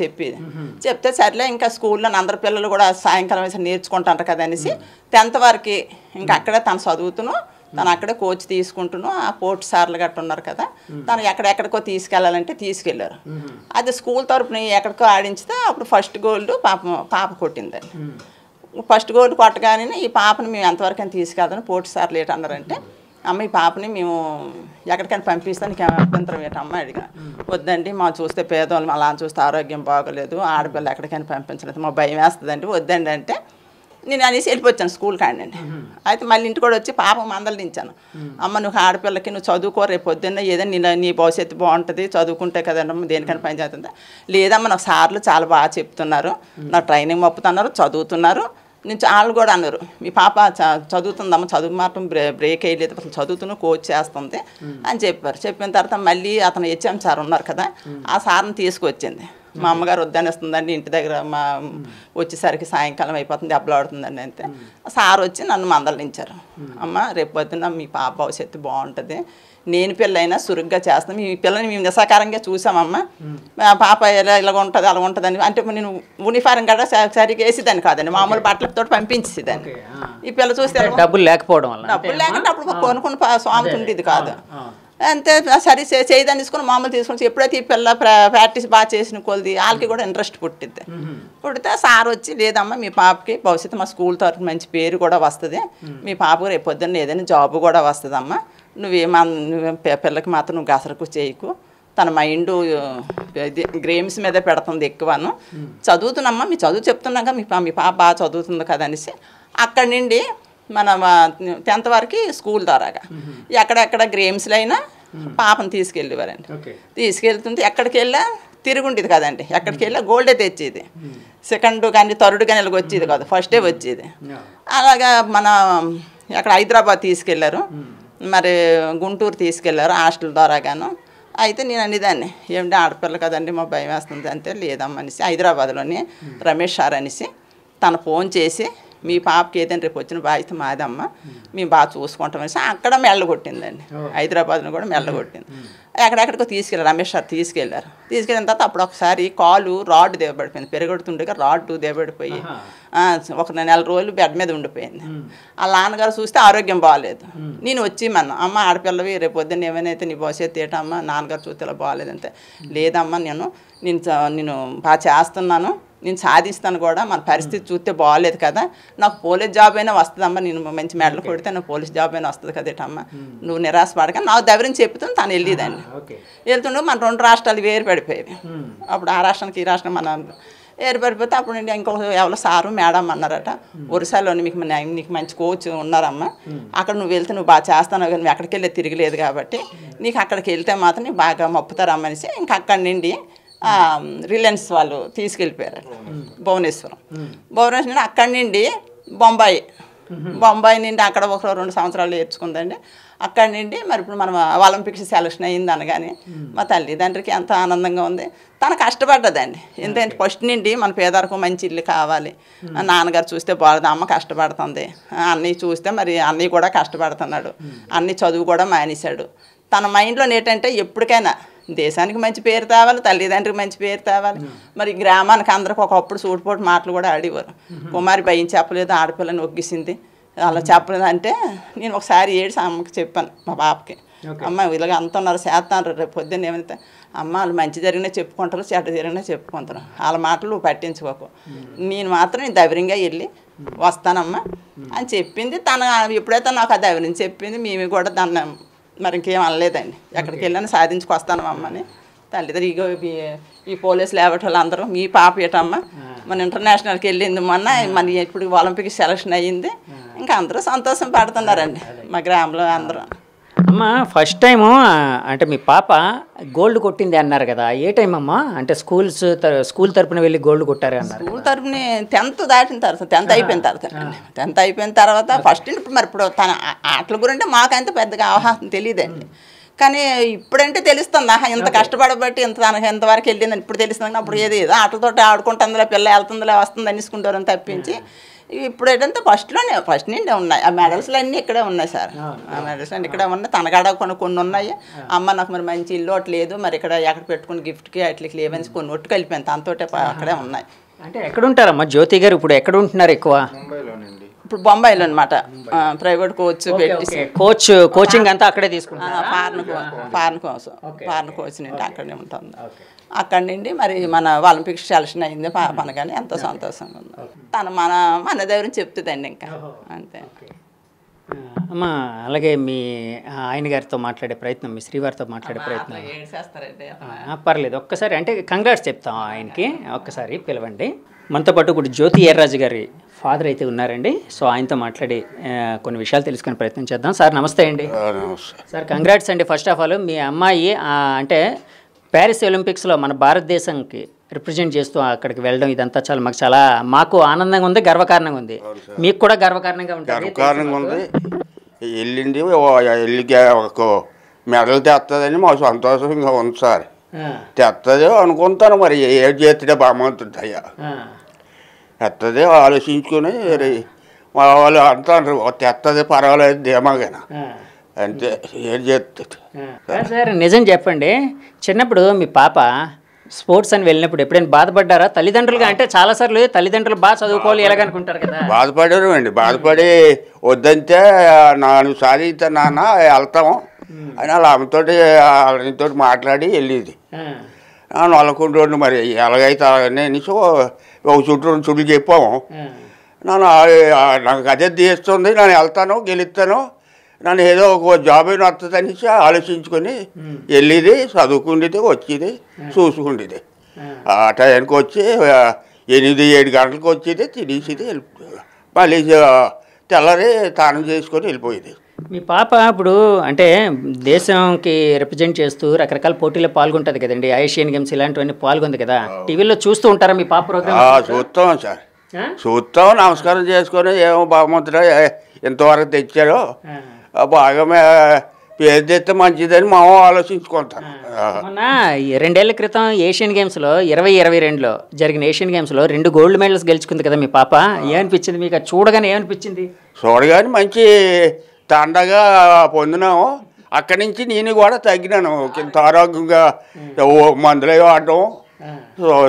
Speaker 3: చెప్తే సరేలే ఇంకా స్కూల్లో అందరు పిల్లలు కూడా సాయంకాలం వేసి నేర్చుకుంటారు కదా అనేసి 10th వరకు ఇంకా అక్కడే తను చదువుతును, తను అక్కడే కోచ్ తీసుకుంటున్నాను. ఆ పోర్ట్ సార్లు గట్ట ఉన్నారు కదా, తను ఎక్కడెక్కడికో తీసుకెళ్ళాలంటే తీసుకెళ్ళారు. అది స్కూల్ తరపున ఎక్కడికో ఆడించితే అప్పుడు ఫస్ట్ గోల్డ్ పాప కొట్టిందండి. ఫస్ట్ గోల్డ్ కొట్టగానే ఈ పాపని మేము ఎంతవరకు తీసుకెళ్తాను పోర్ట్ సార్లు ఏంటన్నారంటే, అమ్మ ఈ పాపని మేము ఎక్కడికైనా పంపిస్తాను, నీకు అభ్యంతరం ఏంటమ్మ అడిగిన. వద్దండి మా చూస్తే పేదవాళ్ళు అలా చూస్తే ఆరోగ్యం బాగోలేదు, ఆడపిల్ల ఎక్కడికైనా పంపించలేదు, మా భయం వేస్తుందండి, వద్దండి అంటే నేను అనేసి వెళ్ళిపోయాను స్కూల్ కాండి. అయితే మళ్ళీ ఇంటికి కూడా వచ్చి పాప మందలించాను. అమ్మ నువ్వు ఆడపిల్లకి నువ్వు చదువుకో, రేపు పొద్దున్న ఏదైనా నీ భవిష్యత్తు బాగుంటుంది, చదువుకుంటే కదమ్మా దేనికైనా పని చేస్తుందా. లేదమ్మా నాకు సార్లు చాలా బాగా చెప్తున్నారు, నాకు ట్రైనింగ్ మప్పుతున్నారు, చదువుతున్నారు. నేను వాళ్ళు కూడా అన్నారు మీ పాప చదువుతుందమ్మ, చదువు మాత్రం బ్రేక్ వేయలేదు, అసలు చదువుతున్న కోచ్ చేస్తుంది అని చెప్పారు. చెప్పిన తర్వాత మళ్ళీ అతను హెచ్ఎం సార్ ఉన్నారు కదా, ఆ సార్ని తీసుకొచ్చింది. మా అమ్మగారు వద్దనిస్తుందండి ఇంటి దగ్గర మా వచ్చేసరికి సాయంకాలం అయిపోతుంది, దెబ్బలాడుతుందండి అంతే. సార్ వచ్చి నన్ను మందలించారు. అమ్మ రేపు పొద్దున్న మీ పాప భవిష్యత్తు బాగుంటుంది, నేను పిల్లైనా సురుగ్గా చేస్తాను, మీ పిల్లని మేము నిసాకారంగా చూసామమ్మ, పాప ఇలా ఉంటుంది అలా ఉంటుందని. అంటే నేను యూనిఫారం కూడా సరిగ్గా వేసేదాన్ని కాదండి, మామూలు బట్టలతో పంపించేదాన్ని. ఈ పిల్ల చూస్తే
Speaker 1: డబ్బులు లేకపోవడం వల్ల,
Speaker 3: డబ్బులు లేకుండా అప్పుడు కొనుక్కుని స్వామి ఉండేది కాదు అంతే. సరే చేయదాన్ని తీసుకుని మామూలు తీసుకుని ఎప్పుడైతే ఈ పిల్ల ప్రాక్టీస్ బాగా చేసిన కొలది వాళ్ళకి కూడా ఇంట్రెస్ట్ పుట్టిద్ది. పుడితే సార్ వచ్చి లేదమ్మా మీ పాపకి భవిష్యత్తు మా స్కూల్ తరఫున మంచి పేరు కూడా వస్తుంది, మీ పాపకు రేపు పొద్దున్న ఏదైనా జాబ్ కూడా వస్తుందమ్మా, నువ్వేం పిల్లకి మాత్రం నువ్వు గసరకు చేయకు, తన మైండ్ గేమ్స్ మీద పెడుతుంది ఎక్కువను, చదువుతున్నామ్మా మీ చదువు చెప్తున్నాక మీ పాప బాగా చదువుతుంది కదా అనేసి అక్కడి నుండి మన 10th వరకు స్కూల్ ద్వారాగా ఎక్కడెక్కడ గేమ్స్లో అయినా పాపను తీసుకెళ్ళేవారండి. తీసుకెళ్తుంటే ఎక్కడికి వెళ్ళా తిరుగుండేది కదండి, ఎక్కడికి వెళ్ళా గోల్డే తెచ్చేది. సెకండ్ కానీ థర్డ్ కానీ ఇలాగ వచ్చేది కాదు, ఫస్టే వచ్చేది. అలాగా మన అక్కడ హైదరాబాద్ తీసుకెళ్లారు, మరి గుంటూరు తీసుకెళ్లారు హాస్టల్ ద్వారాగాను. అయితే నేను అనేదాన్ని ఏమిటి ఆడపిల్ల కదండి మా భయం వేస్తుంది అంటే, లేదమ్మా అనేసి హైదరాబాద్లోని రమేష్ సార్ అనేసి తను ఫోన్ చేసి మీ పాపకి ఏదైనా రేపు వచ్చిన బాధ్యత మాదమ్మ, మేము బాగా చూసుకుంటామనేసి అక్కడ మెల్ల కొట్టిందండి. హైదరాబాద్లో కూడా మెల్ల కొట్టింది. ఎక్కడెక్కడికో తీసుకెళ్ళారు, రమేష్ సార్ తీసుకెళ్లారు. తీసుకెళ్ళిన తర్వాత అప్పుడు ఒకసారి కాలు రాడ్ దేవబడిపోయింది, పెరగొడుతుండగా రాడ్ దేవబడిపోయి ఒక నెల రోజులు బెడ్ మీద ఉండిపోయింది. వాళ్ళ నాన్నగారు చూస్తే ఆరోగ్యం బాగాలేదు. నేను వచ్చి అమ్మ ఆడపిల్లవి రేపు పొద్దున్న ఏమైనా నీ భవిష్యత్తు ఏంటమ్మా, నాన్నగారు చూస్తే ఇలా బాగాలేదంటే, లేదమ్మా నేను బాగా చేస్తున్నాను, నేను సాధిస్తాను కూడా, మన పరిస్థితి చూస్తే బాగాలేదు కదా, నాకు పోలీస్ జాబ్ అయినా వస్తుందమ్మా, నేను మంచి మెడలు కొడితే నాకు పోలీస్ జాబ్ అయినా వస్తుంది కదేటమ్మా, నువ్వు నిరాశ పడక నాకు దగ్గర చెప్తాను. తను వెళ్ళేదండి. వెళ్తుండే మన 2 రాష్ట్రాలు వేరు పడిపోయేవి. అప్పుడు ఆ రాష్ట్రానికి ఈ రాష్ట్రం మన వేరు పడిపోతే అప్పుడు నేను ఇంకొక ఎవరో సారు మేడం అన్నారట, ఒరిస్సాలోని నీకు మంచి కోచ్ ఉన్నారమ్మా, అక్కడ నువ్వు వెళ్తే నువ్వు బాగా చేస్తాను కానీ నువ్వు ఎక్కడికి వెళ్ళే తిరగలేదు కాబట్టి నీకు అక్కడికి వెళ్తే మాత్రం నీకు బాగా మొప్పుతారమ్మనేసి ఇంక అక్కడి నుండి రిలయన్స్ వాళ్ళు తీసుకెళ్ళిపోయారు భువనేశ్వరం. నుండి అక్కడి నుండి బొంబాయి నుండి అక్కడ ఒక 2 సంవత్సరాలు నేర్చుకుందండి. అక్కడి నుండి మరి ఇప్పుడు మనం ఒలింపిక్స్ సెలక్షన్ అయ్యింది అనగానే మా తల్లిదండ్రికి ఎంత ఆనందంగా ఉంది. తను కష్టపడ్డదండి, ఎందుకంటే ఫస్ట్ నుండి మన పేదరికం మంచి ఇల్లు కావాలి, నాన్నగారు చూస్తే బాగుంది, అమ్మ కష్టపడుతుంది, అన్నయ్య చూస్తే మరి అన్నయ్య కూడా కష్టపడుతున్నాడు, అన్నయ్య చదువు కూడా మానేశాడు. తన మైండ్లో ఏంటంటే ఎప్పటికైనా దేశానికి మంచి పేరు తేవాలి, తల్లిదండ్రికి మంచి పేరు తేవాలి. మరి గ్రామానికి అందరికి ఒకప్పుడు సూటిపోటు మాటలు కూడా ఆడేవారు, కుమారి భయం చెప్పలేదు, ఆడపిల్లని ఒగ్గిసింది అలా చెప్పలేదు అంటే, నేను ఒకసారి ఏడ్చి అమ్మకి చెప్పాను మా పాపకి, అమ్మ ఇలాగ అంత ఉన్నారు చేస్తాను, రేపు పొద్దున్న ఏమైతే అమ్మ వాళ్ళు మంచి జరిగినా చెప్పుకుంటారు, చెడ్డ జరిగినా చెప్పుకుంటారు, వాళ్ళ మాటలు పట్టించుకోకు, నేను మాత్రం ధైర్యంగా వెళ్ళి వస్తానమ్మా అని చెప్పింది. తను ఎప్పుడైతే నాకు ఆ ధైర్యం చెప్పింది, మేము కూడా దాన్ని మరి ఇంకేం అనలేదండి, ఎక్కడికి వెళ్ళాను సాధించుకొస్తాను అమ్మని. తల్లిదండ్రులు ఈ పోలీసు లేవటోళ్ళు అందరూ మీ పాప ఏటమ్మా మన ఇంటర్నేషనల్కి వెళ్ళింది మొన్న, మన ఇప్పుడు ఒలింపిక్ సెలక్షన్ అయ్యింది, ఇంకా అందరూ సంతోషం పడుతున్నారండి మా గ్రామంలో అందరూ.
Speaker 1: అమ్మ ఫస్ట్ టైము అంటే మీ పాప గోల్డ్ కొట్టింది అన్నారు కదా, ఏ టైం అమ్మా? అంటే స్కూల్ తరపున వెళ్ళి గోల్డ్ కొట్టారు అన్నారు.
Speaker 3: స్కూల్ తరపున 10th దాటిన తర్వాత, 10th అయిపోయిన తర్వాత, 10th అయిపోయిన తర్వాత ఫస్ట్ ఇప్పుడు తన ఆటల గురించి మాకంటే పెద్దగా అవగాహన తెలియదండి, కానీ ఇప్పుడంటే తెలుస్తుంది, ఇంత కష్టపడబట్టి ఎంతవరకు వెళ్ళిందని ఇప్పుడు తెలుస్తుంది. అప్పుడు ఏదో ఆటలతో ఆడుకుంటుందిలే పిల్ల, వెళ్తుందిలే వస్తుంది అనేసుకుంటారని తప్పించి ఇప్పుడు ఏంటంటే ఫస్ట్ నుండి ఉన్నాయి ఆ మెడల్స్లు అన్నీ ఇక్కడే ఉన్నాయి సార్, ఆ మెడల్స్ అన్నీ ఇక్కడే ఉన్నాయి. తనగాడ కొన్ని ఉన్నాయి, అమ్మ నాకు మరి మంచి ఇల్లు ఒకటి లేదు, మరి ఇక్కడ ఎక్కడ పెట్టుకుని గిఫ్ట్కి అట్లకి లేవని కొన్ని ఒట్టు కలిపాను, తనతోటే అక్కడే ఉన్నాయి.
Speaker 1: అంటే ఎక్కడ ఉంటారమ్మా జ్యోతి గారు, ఇప్పుడు ఎక్కడ ఉంటున్నారు ఎక్కువ?
Speaker 3: ఇప్పుడు బొంబాయిలో అనమాట, ప్రైవేట్ కోచ్ పెట్టి
Speaker 1: కోచింగ్ అంతా అక్కడే తీసుకుంటారు,
Speaker 3: ఫారెన్ కోచ్ నుండి అక్కడే ఉంటుంది. అక్కడి నుండి మరి మన ఒలింపిక్స్ సెలక్షన్ అయింది పాపన, కానీ ఎంతో సంతోషంగా ఉంది. తను మన దగ్గర చెప్తుందండి ఇంకా అంతే.
Speaker 1: అమ్మ అలాగే మీ ఆయన గారితో మాట్లాడే ప్రయత్నం, మీ శ్రీవారితో మాట్లాడే ప్రయత్నం పర్లేదు, ఒక్కసారి అంటే కంగ్రాట్స్ చెప్తాం ఆయనకి, ఒక్కసారి పిలవండి. మనతో పాటు ఇప్పుడు జ్యోతి ఎర్రాజు గారి ఫాదర్ అయితే ఉన్నారండి, సో ఆయనతో మాట్లాడి కొన్ని విషయాలు తెలుసుకునే ప్రయత్నం చేద్దాం. సార్ నమస్తే అండి. సార్ కంగ్రాట్స్ అండి. ఫస్ట్ ఆఫ్ ఆల్ మీ అమ్మాయి అంటే ప్యారిస్ ఒలింపిక్స్లో మన భారతదేశంకి రిప్రజెంట్ చేస్తూ అక్కడికి వెళ్ళడం ఇదంతా మాకు ఆనందంగా ఉంది, గర్వకారణంగా ఉంది, మీకు కూడా గర్వకారణంగా
Speaker 4: ఉంది. వెళ్ళింది వెళ్ళి ఒక మెడల్ తెస్తుందని మాకు సంతోషంగా ఉంది సార్, తెస్తుంది అనుకుంటాను, మరి ఏడు చేస్తే భగవంతుడు అయ్యా తెస్తుంది ఆలోచించుకొని వాళ్ళు అంటారు తెస్తుంది పర్వాలేదు ధీమాగా, అంతే ఏడు చేస్తుంది.
Speaker 1: సార్ నిజం చెప్పండి, చిన్నప్పుడు మీ పాప స్పోర్ట్స్ అని వెళ్ళినప్పుడు ఎప్పుడైనా బాధపడ్డారా తల్లిదండ్రులుగా? అంటే చాలాసార్లు తల్లిదండ్రులు బాగా చదువుకోవాలి ఎలాగనుకుంటారు కదా.
Speaker 4: బాధపడారు అండి, బాధపడి వద్దంటే నేను సాధించాను నాన్న వెళ్తాము అని వాళ్ళ అమ్మతోటి వాళ్ళతో మాట్లాడి వెళ్ళేది. నల్లకుంటూ మరి ఎలాగైతే అలాగనే అనేసి ఒక చుట్టూ చెప్పాము, నాకు అదే తీస్తుంది, నేను వెళ్తాను గెలుస్తాను, నన్ను ఏదో ఒక జాబ్ అయినా వస్తుంది అనేసి ఆలోచించుకొని వెళ్ళేది, చదువుకుండేది, వచ్చేది, చూసుకుండేది. ఆ టైంకి వచ్చి 8-7 గంటలకు వచ్చేది, తినేసేది, మళ్ళీ తెల్లారి స్నానం చేసుకొని వెళ్ళిపోయేది.
Speaker 1: మీ పాప ఇప్పుడు అంటే దేశంకి రిప్రజెంట్ చేస్తూ రకరకాల పోటీల్లో పాల్గొంటుంది కదండి, ఏషియన్ గేమ్స్ ఇలాంటివన్నీ పాల్గొంది కదా, టీవీలో చూస్తూ ఉంటారా మీ పాప ప్రోగ్రామ్?
Speaker 4: చూస్తాం సార్, చూస్తాం, నమస్కారం చేసుకొని ఏమో భగవంతుడా ఇంతవరకు తెచ్చారో బాగా పేరు తెస్తే మంచిదని మా ఆలోచించుకుంటాను.
Speaker 1: మొన్న 2 ఏళ్ల క్రితం ఏషియన్ గేమ్స్లో 2022లో జరిగిన ఏషియన్ గేమ్స్లో 2 గోల్డ్ మెడల్స్ గెలుచుకుంది కదా మీ పాప. ఏమనిపించింది మీకు? చూడగానే ఏమనిపించింది?
Speaker 4: చూడగానే మంచి తండగా పొందినాము. అక్కడి నుంచి నేను కూడా తగ్గినాను, ఇంత ఆరోగ్యంగా మందులు వాడటం,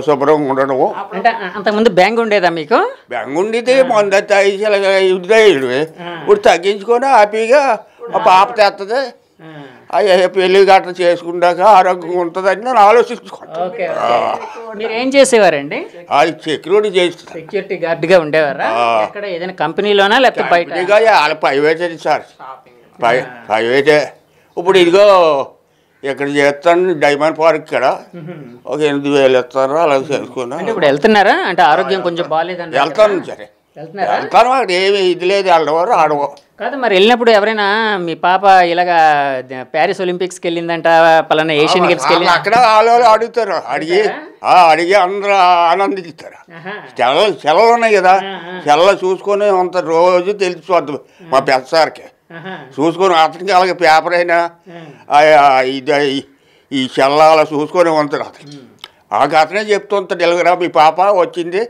Speaker 4: శుభ్రంగా ఉండడము.
Speaker 1: అంటే అంతకుముందు బ్యాంగ్ ఉండేదా మీకు?
Speaker 4: బ్యాంగ్ ఉండేది, మందు తాగి ఇప్పుడు తగ్గించుకొని హ్యాపీగా పాప తెస్తుంది, పెళ్లి గట్ట చేసుకున్నాక ఆరోగ్యంగా ఉంటుందని నేను ఆలోచించుకుంటాను.
Speaker 1: మీరు ఏం చేసేవారండి?
Speaker 4: అది సెక్యూరిటీ చేస్తారు,
Speaker 1: సెక్యూరిటీ గార్డ్గా ఉండేవారా? ఎక్కడ ఏదైనా కంపెనీలోనా లేకపోతే బయట?
Speaker 4: వాళ్ళ ప్రైవేటే సార్, ప్రైవేటే. ఇప్పుడు ఇదిగో ఇక్కడ చేస్తాను డైమండ్ పార్క్ ఇక్కడ ఒక 8,000 ఇస్తారు, అలా చేసుకున్నా.
Speaker 1: ఇప్పుడు వెళ్తున్నారా? అంటే ఆరోగ్యం కొంచెం బాగాలేదండి.
Speaker 4: వెళ్తాను సరే, వెళ్తాను, అక్కడ ఏమి ఇది లేదు, వెళ్ళవారు ఆడవు
Speaker 1: కాదు. మరి వెళ్ళినప్పుడు ఎవరైనా మీ పాప ఇలాగా ప్యారిస్ ఒలింపిక్స్కి వెళ్ళిందంట, పలానా ఏషియన్ గేమ్స్కి వెళ్ళి
Speaker 4: అక్కడ వాళ్ళు అడుగుతారు, అడిగి అందరూ ఆనందిస్తారు. సెలవులు ఉన్నాయి కదా, సెలవులు చూసుకొని అంత రోజు తెలిసిపోద్దు మా పెద్ద సార్కి, చూసుకొని అతనికి అలాగే పేపర్ అయినా ఇది ఈ సెలవులు చూసుకొని ఉంటారు. అతనికి అతనే చెప్తుంటాడు, ఇలాగరా మీ పాప వచ్చింది,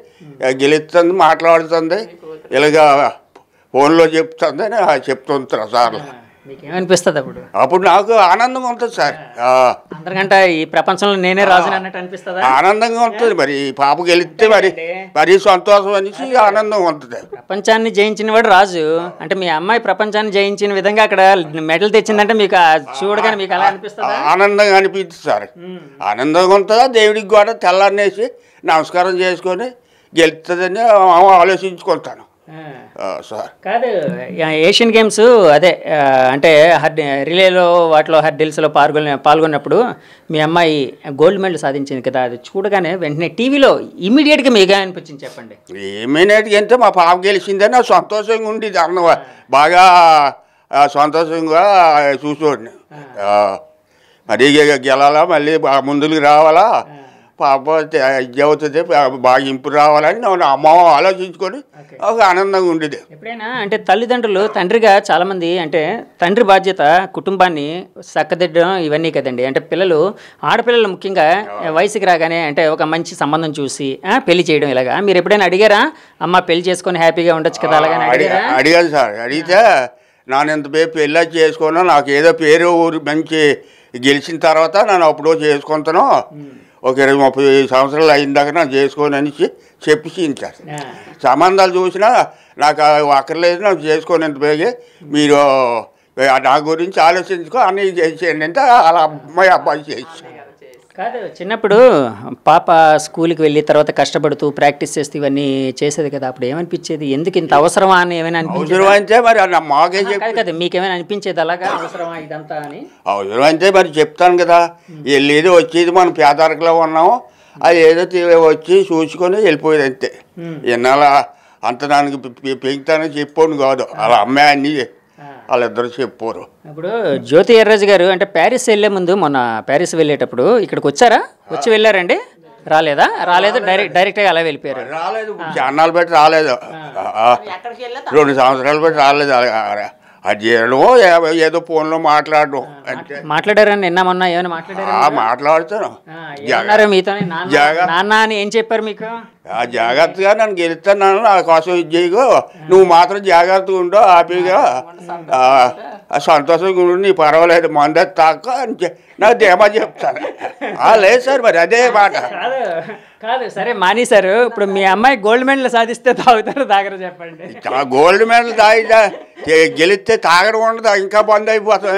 Speaker 4: గెలుస్తుంది, మాట్లాడుతుంది, ఇలాగా ఫోన్లో చెప్తుంది అని చెప్తుంటారు సార్లు.
Speaker 1: మీకేమనిపిస్తుంది అప్పుడు?
Speaker 4: అప్పుడు నాకు ఆనందంగా ఉంటుంది సార్,
Speaker 1: అందరికంటే ఈ ప్రపంచంలో నేనే రాజు అన్నట్టు అనిపిస్తుంది.
Speaker 4: ఆనందంగా ఉంటుంది. మరి పాప గెలిస్తే మరి సంతోషం అనేసి ఆనందంగా ఉంటుంది.
Speaker 1: ప్రపంచాన్ని జయించిన వాడు రాజు అంటే, మీ అమ్మాయి ప్రపంచాన్ని జయించిన విధంగా అక్కడ మెడల్ తెచ్చిందంటే మీకు చూడగానే మీకు అలా అనిపిస్తుంది?
Speaker 4: ఆనందంగా అనిపిస్తుంది సార్, ఆనందంగా ఉంటుందా. దేవుడికి కూడా తెల్లారనేసి నమస్కారం చేసుకొని గెలుస్తుందని ఆలోచించుకుంటాను సార్.
Speaker 1: కాదు, ఏషియన్ గేమ్స్ అదే అంటే రిలేలో వాటిలో హర్డిల్స్లో పాల్గొన్నప్పుడు మీ అమ్మాయి గోల్డ్ మెడల్ సాధించింది కదా, అది చూడగానే వెంటనే టీవీలో ఇమీడియట్గా మీకు అనిపించింది చెప్పండి?
Speaker 4: ఇమీడియట్గా అంటే మా పాప గెలిచిందని నాకు సంతోషంగా ఉండేది, అన్న బాగా సంతోషంగా చూసుకోండి. మరి గెలాలా, మళ్ళీ ముందుకు రావాలా, పాప ఇది అవుతుంది, బాగా ఇంప్రూవ్ రావాలని అమ్మ ఆలోచించుకొని ఒక ఆనందంగా ఉండేది.
Speaker 1: ఎప్పుడైనా అంటే తల్లిదండ్రులు తండ్రిగా చాలామంది అంటే తండ్రి బాధ్యత కుటుంబాన్ని చక్కదిద్దడం ఇవన్నీ కదండి. అంటే పిల్లలు ఆడపిల్లలు ముఖ్యంగా వయసుకి రాగానే అంటే ఒక మంచి సంబంధం చూసి పెళ్లి చేయడం, ఇలాగా మీరు ఎప్పుడైనా అడిగారా? అమ్మ పెళ్లి చేసుకొని హ్యాపీగా ఉండొచ్చు కదా అలాగని
Speaker 4: అడిగాను సార్. అడిగితే నాన్న ఎంత పెళ్ళి చేసుకున్నా, నాకు ఏదో పేరు ఊరు మంచి గెలిచిన తర్వాత నన్ను అప్పుడు చేసుకుంటాను, ఒక 20-30 సంవత్సరాలు అయిన దాకా నాకు చేసుకోని అని చెప్పించారు. సంబంధాలు చూసినా నాకు అక్కర్లేదు, నాకు చేసుకోని ఎంత బేగే, మీరు నా గురించి ఆలోచించుకో అన్నీ చేసేయండి అంటే అలా అబ్బాయి చేసి.
Speaker 1: కాదు, చిన్నప్పుడు పాప స్కూల్కి వెళ్ళి తర్వాత కష్టపడుతూ ప్రాక్టీస్ చేస్తూ ఇవన్నీ చేసేది కదా, అప్పుడు ఏమనిపించేది? ఎందుకు ఇంత అవసరమా అని ఏమైనా
Speaker 4: అవసరం అంటే మరి మాకే
Speaker 1: కదా, మీకేమైనా అనిపించేది అలాగా అవసరమా ఇదంతా అని?
Speaker 4: అవసరం అంటే మరి చెప్తాను కదా, వెళ్ళేది వచ్చేది మనం పేదరికలో ఉన్నాము, అది ఏదో వచ్చి చూసుకొని వెళ్ళిపోయేది అంతే. ఎన్నాళ్ళ అంత దానికి పెంచుతానని చెప్పాను కాదు, అలా అమ్మాయి అన్నీ వాళ్ళిద్దరు చెప్పారు.
Speaker 1: ఇప్పుడు జ్యోతి ఎర్రాజు గారు అంటే ప్యారిస్ వెళ్ళే ముందు, మొన్న ప్యారిస్ వెళ్ళేటప్పుడు ఇక్కడికి వచ్చారా? వచ్చి వెళ్ళారండి? రాలేదు, డైరెక్ట్గా అలా వెళ్ళిపోయారు?
Speaker 4: రాలేదు, చాన్నాళ్ళు పెట్టి రాలేదు, 2 సంవత్సరాలు పెట్టి రాలేదు. అది చేయడమో ఏదో ఫోన్లో మాట్లాడడం అంటే.
Speaker 1: మాట్లాడారని నిన్న మొన్న ఏమైనా
Speaker 4: మాట్లాడుతాను.
Speaker 1: మీతో నాన్న అని ఏం చెప్పారు మీకు?
Speaker 4: జాగ్రత్తగా నన్ను గెలుస్తాను, నా కోసం ఇది చేయకు, నువ్వు మాత్రం జాగ్రత్తగా ఉండవు, హ్యాపీగా సంతోషంగా ఉండు, నీ పర్వాలేదు, మంద తాక అని నాకు ధీమా చెప్తాను. లేదు సార్, మరి అదే మాట
Speaker 1: కాదు. సరే మానేశారు, ఇప్పుడు మీ అమ్మాయి గోల్డ్ మెడల్ సాధిస్తే తాగరు చెప్పండి?
Speaker 4: గోల్డ్ మెడల్ గెలిస్తే తాగడం ఉండదు, ఇంకా బంద్ అయిపోతాం.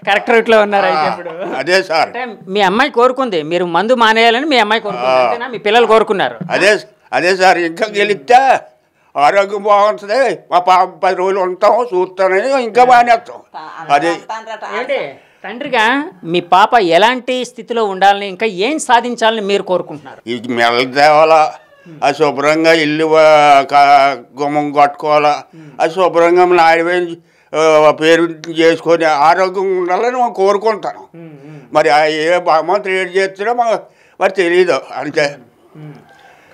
Speaker 1: కరెక్ట్ రూట్లో ఉన్నారు అయితే ఇప్పుడు.
Speaker 4: అదే సార్,
Speaker 1: అంటే మీ అమ్మాయి కోరుకుంది మీరు మందు మానేయాలని, మీ అమ్మాయి కోరుకుంది, మీ పిల్లలు కోరుకున్నారు.
Speaker 4: అదే సార్, ఇంకా గెలిస్తే ఆరోగ్యం బాగుంటుంది, మా పాప 10 రోజులు ఉంటాం చూస్తానని ఇంకా మానేస్తాం. అదే
Speaker 1: తండ్రిగా మీ పాప ఎలాంటి స్థితిలో ఉండాలని, ఇంకా ఏం సాధించాలని మీరు కోరుకుంటున్నారు?
Speaker 4: ఈ మెడల్ తేవాలా, అది శుభ్రంగా ఇల్లు గుమ్మం కట్టుకోవాలా, అది శుభ్రంగా నాయుడు పేరు చేసుకొని ఆరోగ్యంగా ఉండాలని మనం కోరుకుంటాను. మరి ఏ భగవంతుడు ఏడు చేస్తాడో మరి తెలియదు అంతే.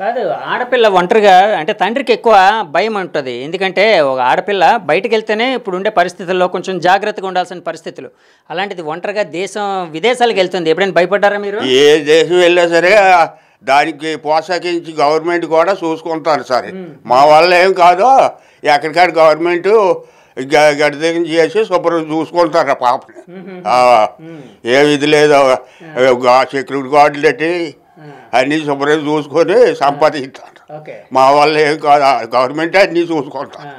Speaker 1: కాదు, ఆడపిల్ల ఒంటరిగా అంటే తండ్రికి ఎక్కువ భయం ఉంటుంది. ఎందుకంటే ఒక ఆడపిల్ల బయటకు వెళ్తేనే ఇప్పుడు ఉండే పరిస్థితుల్లో కొంచెం జాగ్రత్తగా ఉండాల్సిన పరిస్థితులు, అలాంటిది ఒంటరిగా విదేశాలకు వెళ్తుంది. ఎప్పుడైనా భయపడ్డారా మీరు?
Speaker 4: ఏ దేశం వెళ్ళా సరే దానికి ప్రోత్సహించి గవర్నమెంట్ కూడా చూసుకుంటారు సరే. మా వల్ల ఏం కాదో ఎక్కడికాడ గవర్నమెంట్ గడిదగిన చేసి శుభ్రం చూసుకుంటారు ఆ పాపని. ఏ ఇది లేదో సెక్యూరిటీ గార్డులు పెట్టి అన్నీ శుభ్రం చూసుకొని సంపాదిస్తారు. మా వల్ల ఏం కాదు, గవర్నమెంట్ అన్నీ చూసుకుంటారు.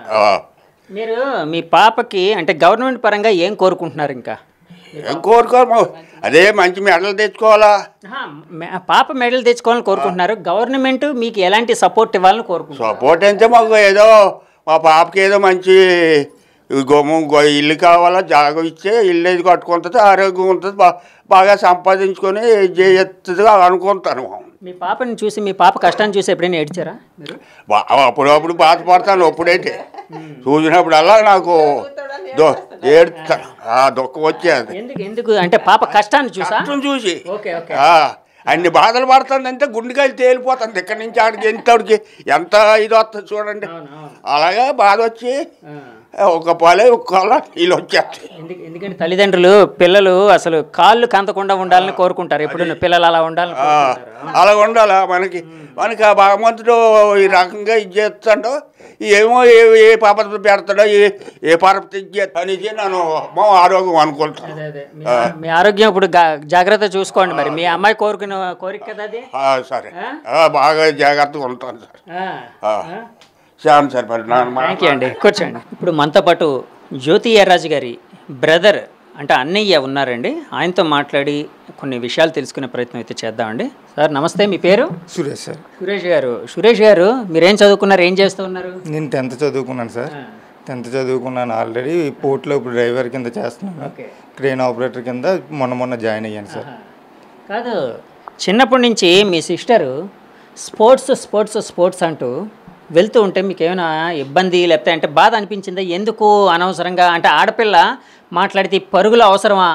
Speaker 1: మీరు మీ పాపకి అంటే గవర్నమెంట్ పరంగా ఏం కోరుకుంటున్నారు? ఇంకా
Speaker 4: ఏం కోరుకోరు, అదే మంచి మెడలు తెచ్చుకోవాలా.
Speaker 1: పాప మెడల్ తెచ్చుకోవాలని కోరుకుంటున్నారు. గవర్నమెంట్ మీకు ఎలాంటి సపోర్ట్ ఇవ్వాలని కోరుకుంటున్నారు?
Speaker 4: సపోర్ట్ అంటే మాకు ఏదో మా పాపకి ఏదో మంచి ఇల్లు కావాలా, జాగ ఇచ్చే ఇల్లు ఏది కట్టుకుంటుంది, ఆరోగ్యం ఉంటుంది, బాగా సంపాదించుకొని చేస్తుందిగా అనుకుంటాను.
Speaker 1: మీ పాపని చూసి మీ పాప కష్టాన్ని చూసి ఎప్పుడైనా ఏడ్చారా?
Speaker 4: అప్పుడప్పుడు బాధపడతాను. ఎప్పుడైతే చూసినప్పుడల్లా నాకు ఏడుస్తాను, దుఃఖం వచ్చేది.
Speaker 1: ఎందుకు అంటే పాప కష్టాన్ని
Speaker 4: చూసి అన్ని బాధలు పడుతుందంటే గుండెకాయలు తేలిపోతుంది. ఇక్కడి నుంచి ఆడికి ఎంత ఇది వస్తుంది చూడండి. అలాగే బాధ వచ్చి ఒక పాలే ఒక కాల వీళ్ళు వచ్చేస్తాయి.
Speaker 1: ఎందుకంటే తల్లిదండ్రులు పిల్లలు అసలు కాళ్ళు కంతకుండా ఉండాలని కోరుకుంటారు. ఎప్పుడు పిల్లలు అలా ఉండాలి,
Speaker 4: అలా ఉండాలా. మనకి ఆ భగవంతుడు ఈ రకంగా ఇది చేస్తాడో ఏమో ఏ పాప పెడతాడో ఏ పాప అనేసి నేను ఆరోగ్యం అనుకుంటాను.
Speaker 1: మీ ఆరోగ్యం ఇప్పుడు జాగ్రత్త చూసుకోండి. మరి మీ అమ్మాయి కోరిక కదా అది.
Speaker 4: సరే, బాగా జాగ్రత్తగా ఉంటాను సార్. సార్ మరి
Speaker 1: థ్యాంక్ యూ అండి, కూర్చోండి. ఇప్పుడు మనతో పాటు జ్యోతి ఎర్రాజు గారి బ్రదర్ అంటే అన్నయ్య ఉన్నారండి. ఆయనతో మాట్లాడి కొన్ని విషయాలు తెలుసుకునే ప్రయత్నం అయితే చేద్దామండి. సార్ నమస్తే, మీ పేరు?
Speaker 5: సురేష్ సార్.
Speaker 1: సురేష్ గారు మీరేం చదువుకున్నారు, ఏం చేస్తూ ఉన్నారు?
Speaker 5: నేను 10th చదువుకున్నాను సార్. 10th చదువుకున్నాను ఆల్రెడీ. పోర్ట్లో ఇప్పుడు డ్రైవర్ కింద చేస్తున్నాను, క్రేన్ ఆపరేటర్ కింద మొన్న జాయిన్ అయ్యాను సార్.
Speaker 1: కాదు, చిన్నప్పటి నుంచి మీ సిస్టరు స్పోర్ట్స్ అంటూ వెళ్తూ ఉంటే మీకు ఏమైనా ఇబ్బంది లేకపోతే అంటే బాధ అనిపించిందా? ఎందుకు అనవసరంగా అంటే ఆడపిల్ల మాట్లాడితే పరుగులు అవసరమా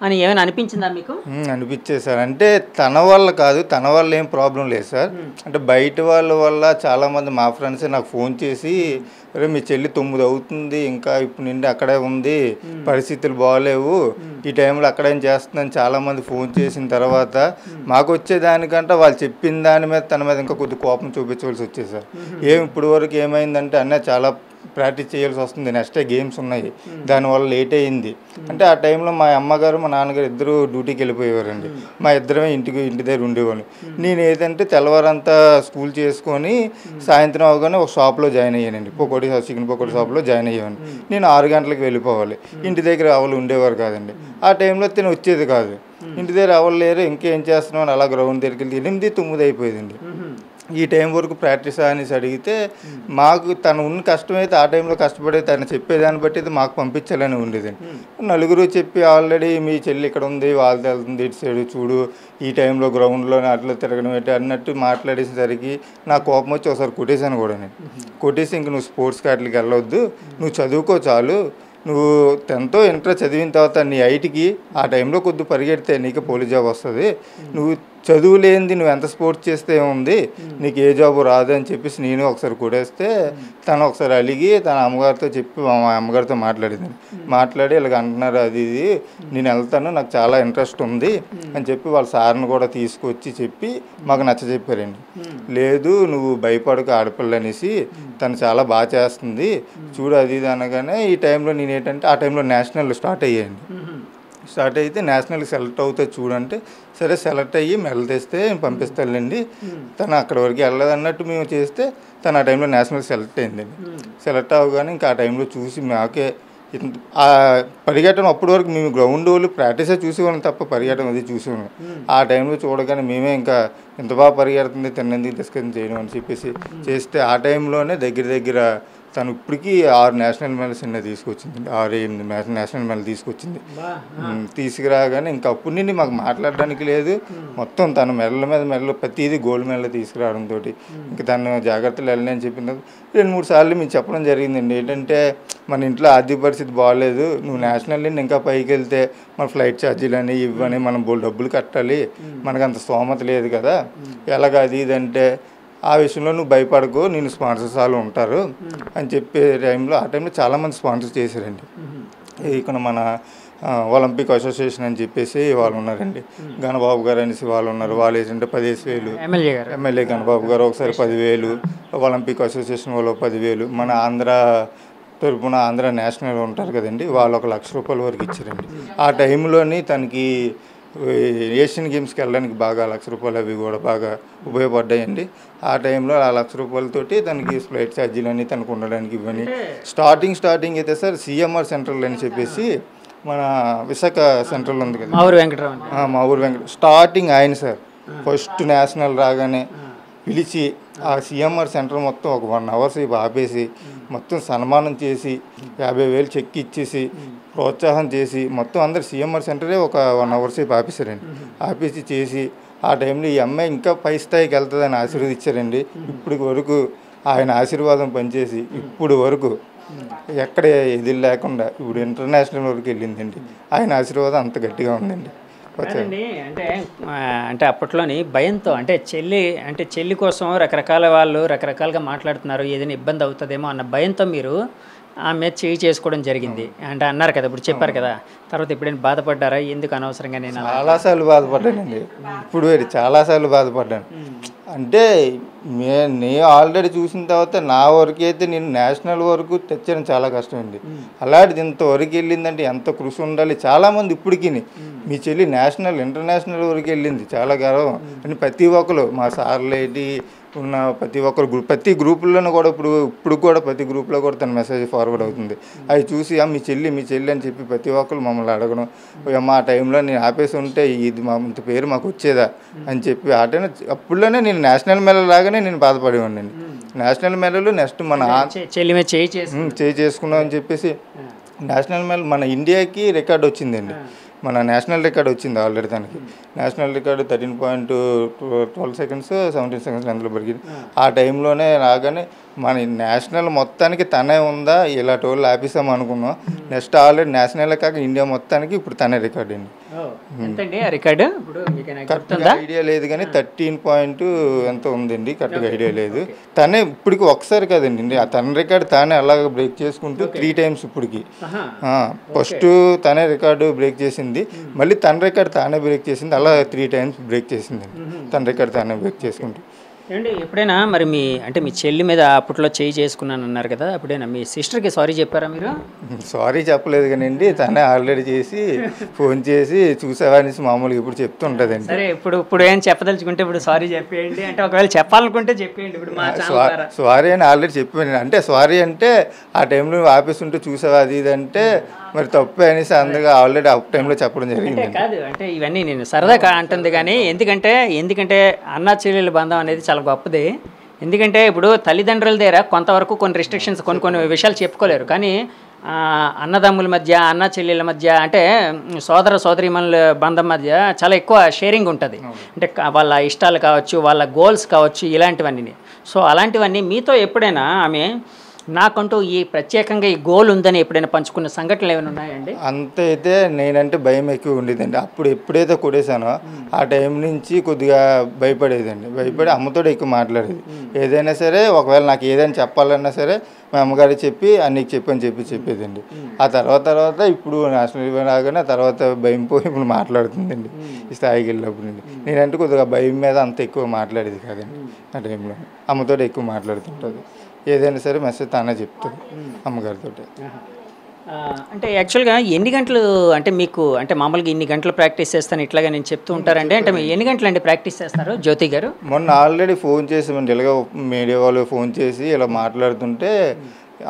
Speaker 1: అని ఏమైనా అనిపించిందా మీకు?
Speaker 5: అనిపించేది సార్. అంటే తన వల్ల కాదు, తన వల్ల ఏం ప్రాబ్లం లేదు సార్. అంటే బయట వాళ్ళ వల్ల చాలామంది మా ఫ్రెండ్స్ నాకు ఫోన్ చేసి, అరే మీ చెల్లి 9 అవుతుంది, ఇంకా ఇప్పుడు నిండి అక్కడే ఉంది, పరిస్థితులు బాగలేవు, ఈ టైంలో అక్కడేం చేస్తుందని చాలామంది ఫోన్ చేసిన తర్వాత మాకు వచ్చేదానికంటే వాళ్ళు చెప్పిన దాని మీద తన మీద ఇంకా కొద్ది కోపం చూపించవలసి వచ్చేది సార్. ఇప్పుడు వరకు ఏమైందంటే అన్న చాలా ప్రాక్టీస్ చేయాల్సి వస్తుంది, నెక్స్ట్ డే గేమ్స్ ఉన్నాయి, దానివల్ల లేట్ అయ్యింది. అంటే ఆ టైంలో మా అమ్మగారు మా నాన్నగారు ఇద్దరు డ్యూటీకి వెళ్ళిపోయేవారండి. మా ఇద్దరమే ఇంటి దగ్గర ఉండేవాళ్ళు. నేను ఏదంటే తెల్లవారంతా స్కూల్ చేసుకొని సాయంత్రం అవగానే ఒక షాప్లో జాయిన్ అయ్యానండి, చికెన్ పకోడీ షాప్లో జాయిన్ అయ్యాను. నేను 6 గంటలకు వెళ్ళిపోవాలి. ఇంటి దగ్గర అవలు ఉండేవారు కాదండి. ఆ టైంలో తిని వచ్చేది కాదు. ఇంటి దగ్గర అవలు లేరు, ఇంకేం చేస్తున్నావు అని అలా గ్రౌండ్ దగ్గరికి వెళ్ళి 8, 9 అయిపోయిందండి. ఈ టైం వరకు ప్రాక్టీస్ అనేసి అడిగితే మాకు తను ఉన్న కష్టమైతే ఆ టైంలో కష్టపడే తను చెప్పేదాన్ని బట్టి అయితే మాకు పంపించాలని ఉండేదండి. నలుగురు చెప్పి ఆల్రెడీ మీ చెల్లి ఇక్కడ ఉంది, వాళ్ళతో వెళ్తుంది, ఇటు సైడ్ చూడు, ఈ టైంలో గ్రౌండ్లో అట్లా తిరగడం ఏంటి అన్నట్టు మాట్లాడేసరికి నాకు కోపం వచ్చి ఒకసారి కొట్టేశాను కూడా. నేను కొట్టేసి ఇంక నువ్వు స్పోర్ట్స్కి అట్లకి వెళ్ళొద్దు, నువ్వు చదువుకో చాలు, నువ్వు 10th ఇంటర్ చదివిన తర్వాత నీ హైట్కి ఆ టైంలో కొద్ది పరిగెడితే నీకు పోలీస్ జాబ్ వస్తుంది, నువ్వు చదువు లేనిది నువ్వు ఎంత స్పోర్ట్స్ చేస్తే ఏముంది, నీకు ఏ జాబ్ రాదు అని చెప్పేసి నేను ఒకసారి కొట్టేస్తే తను ఒకసారి అలిగి తన అమ్మగారితో చెప్పి మా అమ్మగారితో మాట్లాడి ఇలాగ అంటున్నారు అది ఇది, నేను వెళ్తాను, నాకు చాలా ఇంట్రెస్ట్ ఉంది అని చెప్పి వాళ్ళ సార్ని కూడా తీసుకొచ్చి చెప్పి మాకు నచ్చ చెప్పారండి. లేదు నువ్వు భయపడకు ఆడపిల్ల అనేసి, తను చాలా బాగా చేస్తుంది చూడు అది ఇది అనగానే ఈ టైంలో నేను ఏంటంటే ఆ టైంలో నేషనల్ స్టార్ట్ అయితే నేషనల్కి సెలెక్ట్ అవుతే చూడంటే సరే సెలెక్ట్ అయ్యి మెడల్ తెస్తే పంపిస్తానులేండి, తను అక్కడి వరకు వెళ్ళదు అన్నట్టు మేము చేస్తే తను ఆ టైంలో నేషనల్ సెలెక్ట్ అయిందండి. సెలెక్ట్ అవ్వగానే ఇంకా ఆ టైంలో చూసి మాకే పరిగెట్టడం అప్పటి వరకు మేము గ్రౌండ్ వాళ్ళు ప్రాక్టీసే చూసేవాళ్ళం తప్ప పరిగెట్టడం అది చూసేవాళ్ళం. ఆ టైంలో చూడగానే మేమే ఇంకా ఎంత బాగా పరిగెడుతుంది తిన్నందుకు డిస్కషన్ చేయడం అని చెప్పేసి చేస్తే ఆ టైంలోనే దగ్గర తను ఇప్పటికీ 6 నేషనల్ మెడల్స్ తీసుకొచ్చింది, 6-8 నేషనల్ మెడల్ తీసుకొచ్చింది. తీసుకురాగానే ఇంకా అప్పటి నుండి మాకు మాట్లాడడానికి లేదు. మొత్తం తను మెడల మీద మెడలు ప్రతిదీ గోల్డ్ మెడల్ తీసుకురావడంతో ఇంకా తను జాగ్రత్తలు వెళ్ళని అని చెప్పిన 2-3 సార్లు మేము చెప్పడం జరిగిందండి. ఏంటంటే మన ఇంట్లో ఆర్థిక పరిస్థితి బాగాలేదు, నువ్వు నేషనల్ నుండి ఇంకా పైకి వెళ్తే మన ఫ్లైట్ ఛార్జీలు అని ఇవ్వని మనం డబ్బులు కట్టాలి, మనకు అంత స్తోమత లేదు కదా, ఎలాగ అది ఇదంటే ఆ విషయంలో నువ్వు భయపడకు, నేను స్పాన్సర్స్ వాళ్ళు ఉంటారు అని చెప్పే టైంలో ఆ టైంలో చాలామంది స్పాన్సర్ చేశారండి. ఇక్కడ మన ఒలింపిక్ అసోసియేషన్ అని చెప్పేసి వాళ్ళు ఉన్నారండి, గణబాబు గారు అనేసి వాళ్ళు ఉన్నారు. వాళ్ళు ఏంటంటే 15,000, ఎమ్మెల్యే గణబాబు గారు ఒకసారి 10,000, ఒలింపిక్ అసోసియేషన్ వాళ్ళు 10,000, మన ఆంధ్ర తరపున ఆంధ్ర నేషనల్ ఉంటారు కదండి, వాళ్ళు ₹1,00,000 వరకు ఇచ్చారండి. ఆ టైంలోని తనకి ఏషియన్ గేమ్స్కి వెళ్ళడానికి బాగా ₹1,00,000 అవి కూడా బాగా ఉపయోగపడ్డాయండి. ఆ టైంలో ఆ ₹1,00,000తోటి తనకి ఫ్లైట్ ఛార్జీలు అని తనకు ఉండడానికి ఇవన్నీ స్టార్టింగ్ అయితే సార్ సిఎంఆర్ సెంట్రల్ అని చెప్పేసి మన విశాఖ సెంట్రల్ ఉంది కదా, మా ఊరు స్టార్టింగ్ ఆయన సార్ ఫస్ట్ నేషనల్ రాగానే పిలిచి ఆ సిఎంఆర్ సెంటర్ మొత్తం ఒక 1 అవర్ సేపు ఆపేసి మొత్తం సన్మానం చేసి 50,000 చెక్ ఇచ్చేసి ప్రోత్సాహం చేసి మొత్తం అందరు సిఎంఆర్ సెంటరే ఒక 1 అవర్ సేపు ఆపేశారండి. ఆపేసి చేసి ఆ టైంలో ఈ అమ్మాయి ఇంకా పై స్థాయికి వెళ్తుందని ఆశీర్వదించారండి. ఇప్పటి వరకు ఆయన ఆశీర్వాదం పనిచేసి ఇప్పుడు వరకు ఎక్కడ ఇది లేకుండా ఇప్పుడు ఇంటర్నేషనల్ వరకు వెళ్ళిందండి. ఆయన ఆశీర్వాదం అంత గట్టిగా ఉందండి.
Speaker 1: అంటే అప్పట్లోని భయంతో అంటే చెల్లి కోసం రకరకాల వాళ్ళు రకరకాలుగా మాట్లాడుతున్నారు, ఏదైనా ఇబ్బంది అవుతుందేమో అన్న భయంతో మీరు ఆమె చేసుకోవడం జరిగింది అంటే అన్నారు కదా, ఇప్పుడు చెప్పారు కదా. తర్వాత ఎప్పుడైనా బాధపడ్డారా, ఎందుకు అనవసరంగా నేను?
Speaker 5: చాలాసార్లు బాధపడ్డానండి, ఇప్పుడు చాలాసార్లు బాధపడ్డాను. అంటే నేను ఆల్రెడీ చూసిన తర్వాత నా వరకు అయితే నేను నేషనల్ వరకు తెచ్చడం చాలా కష్టమండి. అలాంటిది ఇంతవరకు వెళ్ళిందంటే ఎంత కృషి ఉండాలి. చాలామంది ఇప్పటికీ మీ చెల్లి ఇంటర్నేషనల్ వరకు వెళ్ళింది, చాలా గర్వం అని ప్రతి ఒక్కరు మా సార్లేటి ఉన్న ప్రతి ఒక్కరు ప్రతి గ్రూపుల్లోనూ కూడా ఇప్పుడు కూడా ప్రతి గ్రూప్లో కూడా తన మెసేజ్ ఫార్వర్డ్ అవుతుంది. అవి చూసి మీ చెల్లి అని చెప్పి ప్రతి ఒక్కరు మమ్మల్ని అడగడం, మా టైంలో నేను ఆపేసి ఉంటే ఇది ఇంత పేరు మాకు వచ్చేదా అని చెప్పి ఆ టైంలో అప్పుడులోనే నేను నేషనల్ మెడల్ లాగానే నేను బాధపడేవాడిని. నేషనల్ మెడల్ నెక్స్ట్ మన చేయి చేసుకున్నాం అని చెప్పేసి నేషనల్ మెడల్ మన ఇండియాకి రికార్డ్ వచ్చిందండి. మన నేషనల్ రికార్డ్ వచ్చింది ఆల్రెడీ. తనకి నేషనల్ రికార్డు 13.12 సెకండ్స్ 17 సెకండ్స్ అందులో పెరిగింది. ఆ టైంలోనే రాగానే మన నేషనల్ మొత్తానికి తనే ఉందా, ఇలాంటి వాళ్ళు ఆపేసాం అనుకున్నాం. నెక్స్ట్ ఆల్రెడీ నేషనల్ కాక ఇండియా మొత్తానికి ఇప్పుడు తనే రికార్డ్ అండి. కరెక్ట్గా ఐడియా లేదు కానీ 13 ఎంత ఉందండి, కరెక్ట్గా ఐడియా లేదు. తనే ఇప్పటికి ఒకసారి కదండి తన రికార్డు తానే అలాగ బ్రేక్ చేసుకుంటూ 3 టైమ్స్ ఇప్పటికి. ఫస్ట్ తనే రికార్డు బ్రేక్ చేసింది, మళ్ళీ తన రికార్డు తానే బ్రేక్ చేసింది, అలా 3 టైమ్స్ బ్రేక్ చేసిందండి. తన రికార్డు తానే బ్రేక్ చేసుకుంటూ.
Speaker 1: అండి ఎప్పుడైనా మరి మీ చెల్లి మీద అప్పట్లో చేసుకున్నాను అన్నారు కదా, అప్పుడైనా మీ సిస్టర్కి సారీ చెప్పారా మీరు?
Speaker 5: సారీ చెప్పలేదు కానండి, తనే ఆల్రెడీ చేసి ఫోన్ చేసి చూసావనేసి మామూలుగా ఇప్పుడు చెప్తుంటుందండి.
Speaker 1: సరే ఇప్పుడు ఏం చెప్పదలుచుకుంటే ఇప్పుడు సారీ చెప్పేయండి, అంటే ఒకవేళ చెప్పాలనుకుంటే చెప్పేయండి. ఇప్పుడు
Speaker 5: సారీ అని ఆల్రెడీ చెప్పాను. అంటే సారీ అంటే ఆ టైంలో ఆఫీస్ ఉంటే చూసావా అది ఇది అంటే మరి తప్పే అనేసి అందుగా ఆల్రెడీ ఆ టైంలో చెప్పడం జరిగింది.
Speaker 1: కాదు అంటే ఇవన్నీ నేను సరదాగా అంటుంది కానీ ఎందుకంటే అన్నా చెల్లెల బంధం అనేది చాలా గొప్పది. ఎందుకంటే ఇప్పుడు తల్లిదండ్రుల దగ్గర కొంతవరకు కొన్ని రిస్ట్రిక్షన్స్ కొన్ని విషయాలు చెప్పుకోలేరు, కానీ అన్నదమ్ముల మధ్య అన్న చెల్లెల మధ్య అంటే సోదరీమణుల బంధం మధ్య చాలా ఎక్కువ షేరింగ్ ఉంటుంది. అంటే వాళ్ళ ఇష్టాలు కావచ్చు, వాళ్ళ గోల్స్ కావచ్చు, ఇలాంటివన్నీ. సో అలాంటివన్నీ మీతో ఎప్పుడైనా ఆమె నాకంటూ ఈ ప్రత్యేకంగా ఈ గోల్ ఉందని ఎప్పుడైనా పంచుకున్న సంఘటనలు ఏమైనా ఉన్నాయండి?
Speaker 5: అంతే అయితే నేనంటే భయం ఎక్కువ ఉండేదండి. అప్పుడు ఎప్పుడైతే కొట్టేశానో ఆ టైం నుంచి కొద్దిగా భయపడి అమ్మతో ఎక్కువ మాట్లాడేది. ఏదైనా సరే ఒకవేళ నాకు ఏదైనా చెప్పాలన్నా సరే మా అమ్మగారికి చెప్పి నీకు చెప్పని చెప్పేదండి. ఆ తర్వాత ఇప్పుడు నేషనల్ ఈవెంట్ రాగానే తర్వాత భయం పోయి ఇప్పుడు మాట్లాడుతుందండి. ఈ స్థాయికి వెళ్ళినప్పుడు నుండి నేనంటే కొద్దిగా భయం మీద అంత ఎక్కువ మాట్లాడేది కాదండి. ఆ టైంలో అమ్మతో ఎక్కువ మాట్లాడుతుంటుంది. ఏదైనా సరే మెసేజ్ తానే చెప్తుంది అమ్మగారితో.
Speaker 1: అంటే యాక్చువల్గా ఎన్ని గంటలు అంటే మీకు అంటే మామూలుగా ఇన్ని గంటలు ప్రాక్టీస్ చేస్తాను ఇట్లాగా నేను చెప్తూ ఉంటారండి. అంటే మీరు ఎన్ని గంటలు అండి ప్రాక్టీస్ చేస్తారు జ్యోతి గారు?
Speaker 5: మొన్న ఆల్రెడీ ఫోన్ చేసామండి, ఇలాగ మీడియా వాళ్ళు ఫోన్ చేసి ఇలా మాట్లాడుతుంటే